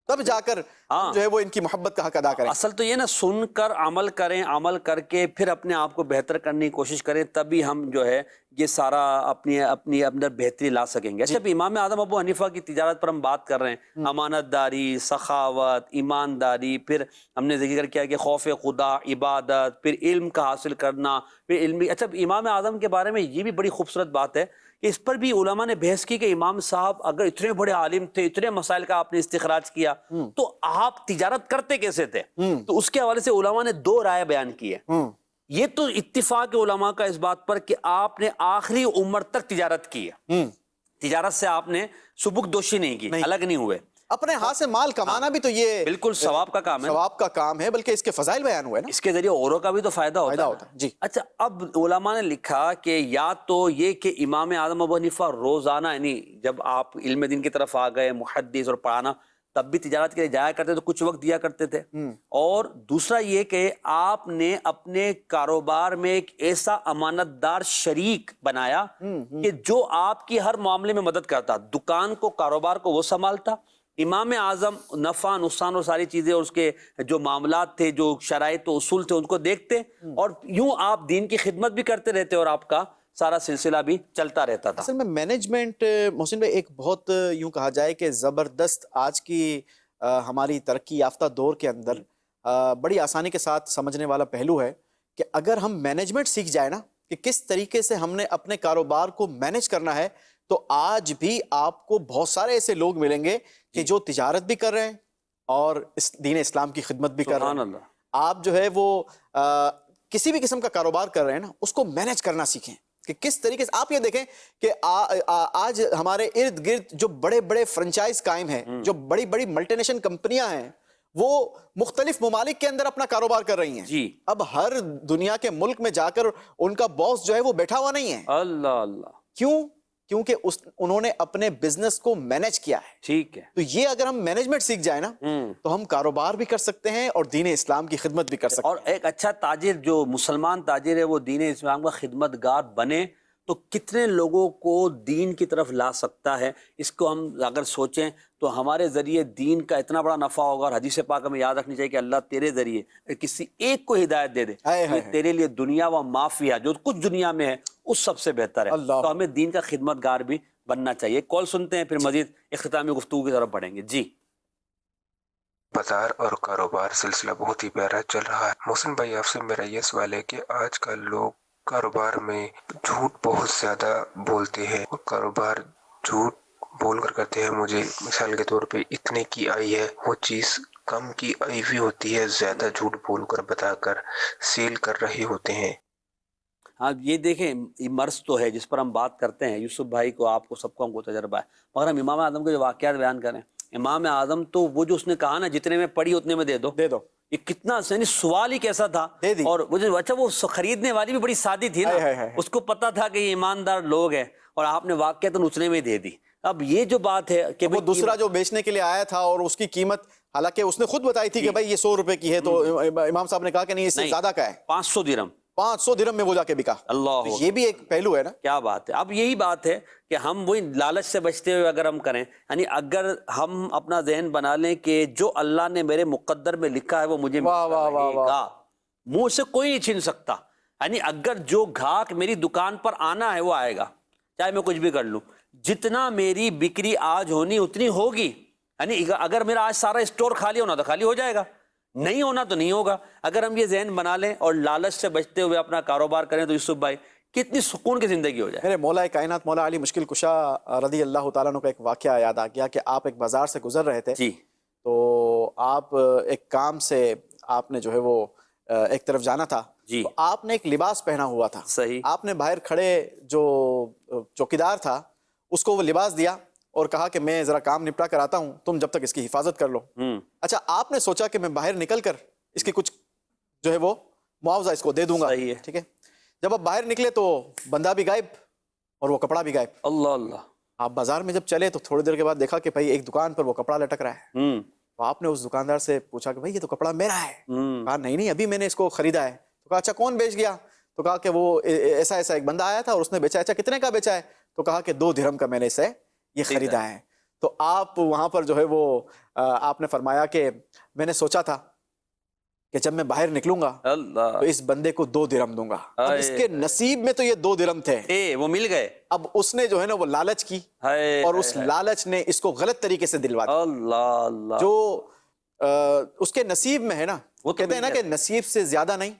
تب جا کر جو ہے وہ ان کی محبت کا حق ادا کریں. اصل تو یہ نا سن کر عمل کریں, عمل کر کے پھر اپنے آپ کو بہتر کرنے کی کوشش کریں, تبھی ہم جو ہے یہ سارا اپنی اندر بہتری لا سکیں گے. اچھا امام اعظم ابو حنیفہ کی تجارت پر ہم بات کر رہے ہیں, امانت داری, سخاوت, ایمانداری, پھر ہم نے ذکر کیا کہ خوف خدا, عبادت, پھر علم کا حاصل کرنا, پھر علمی. اچھا امام اعظم کے بارے میں یہ بھی بڑی خوبصورت بات ہے کہ اس پر بھی علماء نے بحث کی کہ امام صاحب اگر اتنے بڑے عالم تھے, اتنے مسائل کا آپ نے استخراج کیا, تو آپ تجارت کرتے کیسے تھے؟ تو اس کے حوالے سے علماء نے دو رائے بیان کی ہے. یہ تو اتفاق علماء کا اس بات پر کہ آپ نے آخری عمر تک تجارت کی ہے, تجارت سے آپ نے سبک دوشی نہیں کی, الگ نہیں ہوئے. اپنے ہاتھ سے مال کمانا بھی تو یہ بالکل ثواب کا کام ہے, ثواب کا کام ہے, بلکہ اس کے فضائل بیان ہوئے نا, اس کے ذریعے اوروں کا بھی تو فائدہ ہوتا ہے. جی. اچھا اب علماء نے لکھا کہ یا تو یہ کہ امام اعظم ابو حنیفہ روزانہ, یعنی جب آپ علم دین کی طرف آ گئے, محدث اور پڑھانا, تب بھی تجارت کے لیے جایا کرتے تو کچھ وقت دیا کرتے تھے. اور دوسرا یہ کہ آپ نے اپنے کاروبار میں ایک ایسا امانت دار شریک بنایا کہ جو آپ کی ہر معاملے میں مدد کرتا, دکان کو, کاروبار کو وہ سنبھالتا, امام اعظم نفع نقصان اور ساری چیزیں اور اس کے جو معاملات تھے, جو شرائط و اصول تھے, ان کو دیکھتے, اور یوں آپ دین کی خدمت بھی کرتے رہتے اور آپ کا سارا سلسلہ بھی چلتا رہتا تھا. اصل میں مینجمنٹ محسن بھائی ایک بہت یوں کہا جائے کہ زبردست آج کی ہماری ترقی یافتہ دور کے اندر بڑی آسانی کے ساتھ سمجھنے والا پہلو ہے کہ اگر ہم مینجمنٹ سیکھ جائے نا کہ کس طریقے سے ہم نے اپنے کاروبار کو مینج کرنا ہے, تو آج بھی آپ کو بہت سارے ایسے لوگ ملیں گے کہ جو تجارت بھی کر رہے ہیں اور دین اسلام کی خدمت بھی کر رہے ہیں. آپ جو ہے وہ کسی بھی قسم کا کاروبار کر رہے ہیں نا, اس کو مینج کرنا سیکھیں کہ کس طریقے سے. آپ یہ دیکھیں کہ آج ہمارے ارد گرد جو بڑے بڑے فرنچائز قائم ہیں, جو بڑی بڑی ملٹی نیشنل کمپنیاں ہیں, وہ مختلف ممالک کے اندر اپنا کاروبار کر رہی ہیں. اب ہر دنیا کے ملک میں جا کر ان کا باس جو ہے وہ بیٹھا ہوا نہیں ہے. اللہ اللہ. کیوں؟ کیونکہ انہوں نے اپنے بزنس کو مینج کیا ہے. ٹھیک ہے. تو یہ اگر ہم مینجمنٹ سیکھ جائیں نا, تو ہم کاروبار بھی کر سکتے ہیں اور دین اسلام کی خدمت بھی کر سکتے ہیں. اور ایک اچھا تاجر, جو مسلمان تاجر ہے, وہ دین اسلام کا خدمت گار بنے تو کتنے لوگوں کو دین کی طرف لا سکتا ہے. اس کو ہم اگر سوچیں تو ہمارے ذریعے دین کا اتنا بڑا نفع ہوگا. اور حدیث پاک ہمیں یاد رکھنی چاہیے کہ اللہ تیرے ذریعے کسی ایک کو ہدایت دے دے, تیرے لیے دنیا و معافیہ, جو کچھ دنیا میں ہے اس سب سے بہتر ہے. تو ہمیں دین کا خدمت گار بھی بننا چاہیے. کال سنتے ہیں, پھر مزید اختتامی گفتگو کی طرف بڑھیں گے. جی. بازار اور کاروبار سلسلہ بہت ہی پیارا چل رہا ہے. محسن بھائی آپ سے میرا یہ سوال ہے کہ آج کل لوگ کاروبار میں جھوٹ بہت زیادہ بولتے ہیں, اور کاروبار جھوٹ بول کر کرتے ہیں. مجھے مثال کے طور پہ اتنے کی آئی ہے, وہ چیز کم کی آئی ہوئی ہوتی ہے, زیادہ جھوٹ بول کر بتا کر سیل کر رہے ہوتے ہیں. ہاں یہ دیکھیں, یہ مرض تو ہے جس پر ہم بات کرتے ہیں. یوسف بھائی کو, آپ کو, سب کو ہم کو تجربہ ہے. مگر ہم امام اعظم کے جو واقعات بیان کریں, امام اعظم تو وہ جو اس نے کہا نا, جتنے میں پڑھی اتنے میں دے دو, یہ کتنا یعنی سوال ہی کیسا تھا. اور اچھا وہ خریدنے والی بھی بڑی سادی تھی نا, اس کو پتا تھا کہ یہ ایماندار لوگ ہیں, اور آپ نے واقعات اتنے میں دے دی. اب یہ جو بات ہے کہ وہ دوسرا جو بیچنے کے لیے آیا تھا اور اس کی قیمت حالانکہ اس نے خود بتائی تھی کہ بھائی یہ 100 روپے کی ہے, تو امام صاحب نے کہا کہ نہیں اس سے زیادہ کا ہے, 500 درہم. 500 درہم میں وہ جا کے بکا. اللہ, یہ بھی ایک پہلو ہے نا. کیا بات ہے. اب یہی بات ہے کہ ہم وہی لالچ سے بچتے ہوئے اگر ہم کریں, یعنی اگر ہم اپنا ذہن بنا لیں کہ جو اللہ نے میرے مقدر میں لکھا ہے وہ مجھے ملے گا, منہ سے کوئی نہیں چھین سکتا. یعنی اگر جو گھاٹ میری دکان پر آنا ہے وہ آئے گا, چاہے میں کچھ بھی کر لوں. جتنا میری بکری آج ہونی اتنی ہوگی. یعنی اگر میرا آج سارا اسٹور خالی ہونا تو خالی ہو جائے گا, نہیں ہونا تو نہیں ہوگا. اگر ہم یہ ذہن بنا لیں اور لالچ سے بچتے ہوئے اپنا کاروبار کریں تو یوسف بھائی کتنی سکون کی زندگی ہو جائے. میرے مولا کائنات مولا علی مشکل کشا رضی اللہ تعالیٰ عنہ کا ایک واقعہ یاد آ گیا کہ آپ ایک بازار سے گزر رہے تھے. تو آپ ایک کام سے آپ نے جو ہے وہ ایک طرف جانا تھا. تو آپ نے ایک لباس پہنا ہوا تھا. صحیح. آپ نے باہر کھڑے جو چوکیدار تھا اس کو وہ لباس دیا اور کہا کہ میں ذرا کام نپٹا کر آتا ہوں, تم جب تک اس کی حفاظت کر لو. اچھا آپ نے سوچا کہ میں باہر نکل کر اس کی کچھ جو ہے وہ معاوضہ اس کو دے دوں گا. ٹھیک ہے. جب آپ باہر نکلے تو بندہ بھی غائب اور وہ کپڑا بھی غائب. اللہ اللہ. آپ بازار میں جب چلے تو تھوڑی دیر کے بعد دیکھا کہ بھائی ایک دکان پر وہ کپڑا لٹک رہا ہے. تو آپ نے اس دکاندار سے پوچھا کہ بھائی یہ تو کپڑا میرا ہے. کہا نہیں ابھی میں نے اس کو خریدا ہے. تو کہا اچھا کون بیچ گیا؟ تو کہا کہ وہ ایسا ایک بندہ آیا تھا اور اس نے بیچا. اچھا کتنے کا بیچا ہے؟ تو کہا کہ 2 درہم کا میں نے اسے یہ خریدا ہے. تو آپ وہاں پر جو ہے وہ آپ نے فرمایا کہ میں نے سوچا تھا کہ جب میں باہر نکلوں گا اللہ تو اس بندے کو 2 درہم دوں گا. اب اس کے نصیب میں تو یہ 2 درہم تھے, وہ مل گئے. اب اس نے جو ہے نا وہ لالچ کی اور اس لالچ نے اس کو غلط طریقے سے دلوا دیا. اللہ اللہ. جو اس کے نصیب میں ہے نا, وہ کہتے ہیں نا کہ نصیب سے زیادہ نہیں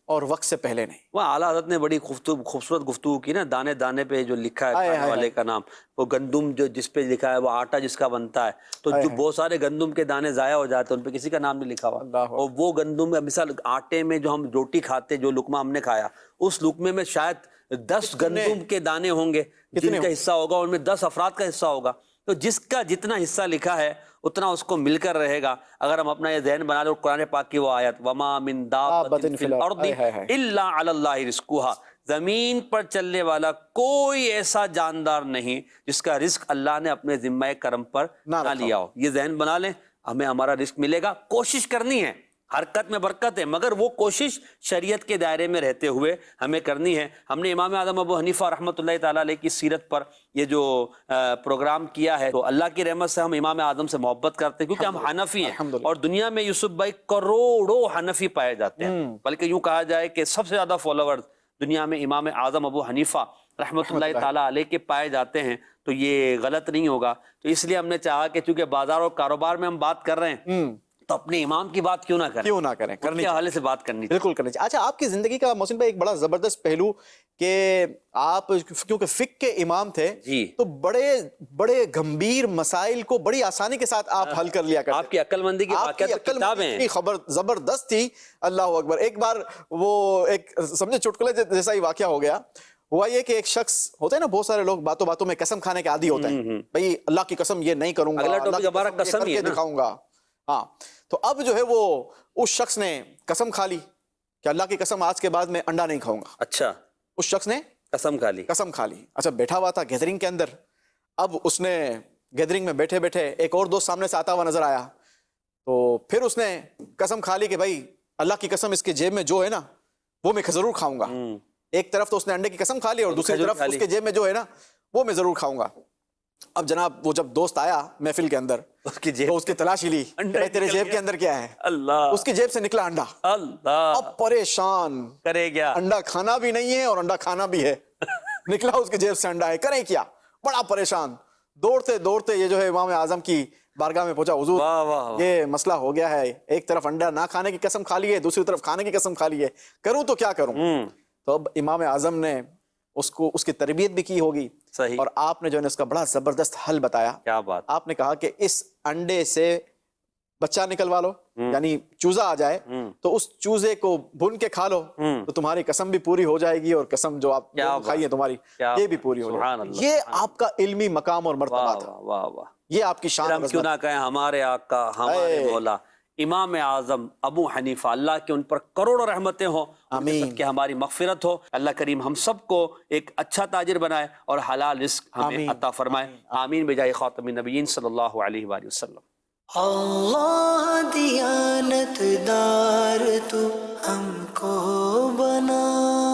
اور وقت سے پہلے نہیں. وہ اعلیٰ حضرت نے بڑی خوبصورت گفتگو کی نا, دانے دانے پہ جو لکھا ہے کھانے والے کا نام, وہ گندم جو جس پہ لکھا ہے وہ آٹا جس کا بنتا ہے, تو جو بہت سارے گندم کے دانے ضائع ہو جاتے ہیں ان پہ کسی کا نام نہیں لکھا ہوا. اور وہ گندم مثال آٹے میں جو ہم روٹی کھاتے, جو لقمہ ہم نے کھایا, اس لقمے میں شاید 10 گندم کے دانے ہوں گے جن کا حصہ ہوگا, ان میں 10 افراد کا حصہ ہوگا. تو جس کا جتنا حصہ لکھا ہے اتنا اس کو مل کر رہے گا. اگر ہم اپنا یہ ذہن بنا لیں, قرآن پاک کی وہ آیت وما من دابۃ فی الارض الا علی اللہ رزقها, زمین پر چلنے والا کوئی ایسا جاندار نہیں جس کا رزق اللہ نے اپنے ذمہ کرم پر نہ لیا ہو. یہ ذہن بنا لیں, ہمیں ہمارا رزق ملے گا. کوشش کرنی ہے, حرکت میں برکت ہے, مگر وہ کوشش شریعت کے دائرے میں رہتے ہوئے ہمیں کرنی ہے. ہم نے امام اعظم ابو حنیفہ رحمۃ اللہ تعالیٰ علیہ کی سیرت پر یہ جو پروگرام کیا ہے, تو اللہ کی رحمت سے ہم امام اعظم سے محبت کرتے ہیں کیونکہ ہم حنفی ہیں, اور دنیا میں یوسف بھائی کروڑوں حنفی پائے جاتے ہیں. بلکہ یوں کہا جائے کہ سب سے زیادہ فالوورز دنیا میں امام اعظم ابو حنیفہ رحمۃ اللہ تعالیٰ علیہ کے پائے جاتے ہیں. تو یہ غلط نہیں ہوگا. تو اس لیے ہم نے چاہا کہ چونکہ بازار اور کاروبار میں ہم بات کر رہے ہیں تو اپنے امام کی بات کیوں نہ کریں, کرنے کے حوالے سے بات کرنی چاہیے. بالکل کرنی چاہیے. اچھا, آپ کی زندگی کا محسن بھائی ایک بڑا زبردست پہلو کہ آپ کیونکہ فقہ کے امام تھے تو بڑے گمبھیر مسائل کو بڑی آسانی کے ساتھ آپ حل کر لیا کرتے. آپ کی عقل مندی کی واقعات کتابیں ہیں, خبر زبردست تھی. اللہ اکبر. ایک بار وہ ایک سمجھے چٹکلے جیسا ہی واقعہ ہو گیا. ہوا یہ کہ ایک شخص ہوتا ہے نا, بہت سارے لوگ باتوں باتوں میں قسم کھانے کے عادی ہوتے ہیں, بھائی اللہ کی قسم یہ نہیں کروں گا, اگلا ٹاپک ہمارا قسم ہی ہے, دکھاؤں گا. ہاں, تو اب جو ہے وہ اس شخص نے قسم کھا لی کہ اللہ کی قسم آج کے بعد میں انڈا نہیں کھاؤں گا. اچھا, اس شخص نے قسم کھا لی. اچھا, بیٹھا ہوا تھا گیدرنگ کے اندر. اب اس نے گیدرنگ میں بیٹھے بیٹھے ایک اور دوست سامنے سے آتا ہوا نظر آیا, تو پھر اس نے قسم کھا لی کہ بھائی اللہ کی قسم اس کے جیب میں جو ہے نا وہ میں ضرور کھاؤں گا. ایک طرف تو اس نے انڈے کی قسم کھا لی اور دوسری طرف اس کے جیب میں جو ہے نا وہ میں ضرور کھاؤں گا. اب جناب وہ جب دوست آیا محفل کے اندر تو اس کی تلاشی لی, تیرے جیب کے اندر کیا ہے؟ اللہ. اس کی جیب سے نکلا انڈا. اللہ. اب پریشان, کرے کیا؟ انڈا کھانا بھی نہیں ہے اور انڈا کھانا بھی ہے. نکلا اس کی جیب سے انڈا ہے, کرے کیا؟ بڑا پریشان. دوڑتے دوڑتے یہ جو ہے امام اعظم کی بارگاہ میں پہنچا. حضور یہ مسئلہ ہو گیا ہے, ایک طرف انڈا نہ کھانے کی قسم کھا لی ہے, دوسری طرف کھانے کی قسم کھا لی ہے, کروں تو کیا کروں؟ تو اب امام اعظم نے اس کی تربیت بھی کی ہوگی, صحیح, اور آپ نے جو ہے اس کا بڑا زبردست حل بتایا. کیا بات. آپ نے کہا کہ اس انڈے سے بچہ نکلوا لو, یعنی چوزا آ جائے تو اس چوزے کو بھن کے کھا لو تو تمہاری قسم بھی پوری ہو جائے گی, اور قسم جو آپ کھائی ہے تمہاری یہ بھی پوری ہو جائے گی. یہ آپ کا علمی مقام اور مرتبہ تھا, یہ آپ کی شان. ہم کیوں نہ کہیں ہمارے آقا ہمارے مولا امام اعظم ابو حنیفہ, اللہ کے ان پر کروڑوں رحمتیں ہوں, آمین, کہ ہماری مغفرت ہو. اللہ کریم ہم سب کو ایک اچھا تاجر بنائے اور حلال رزق ہمیں عطا فرمائے. آمین بجائے خاتم النبیین صلی اللہ علیہ وآلہ وسلم. اللہ دیانت دار تو ہم کو بنا.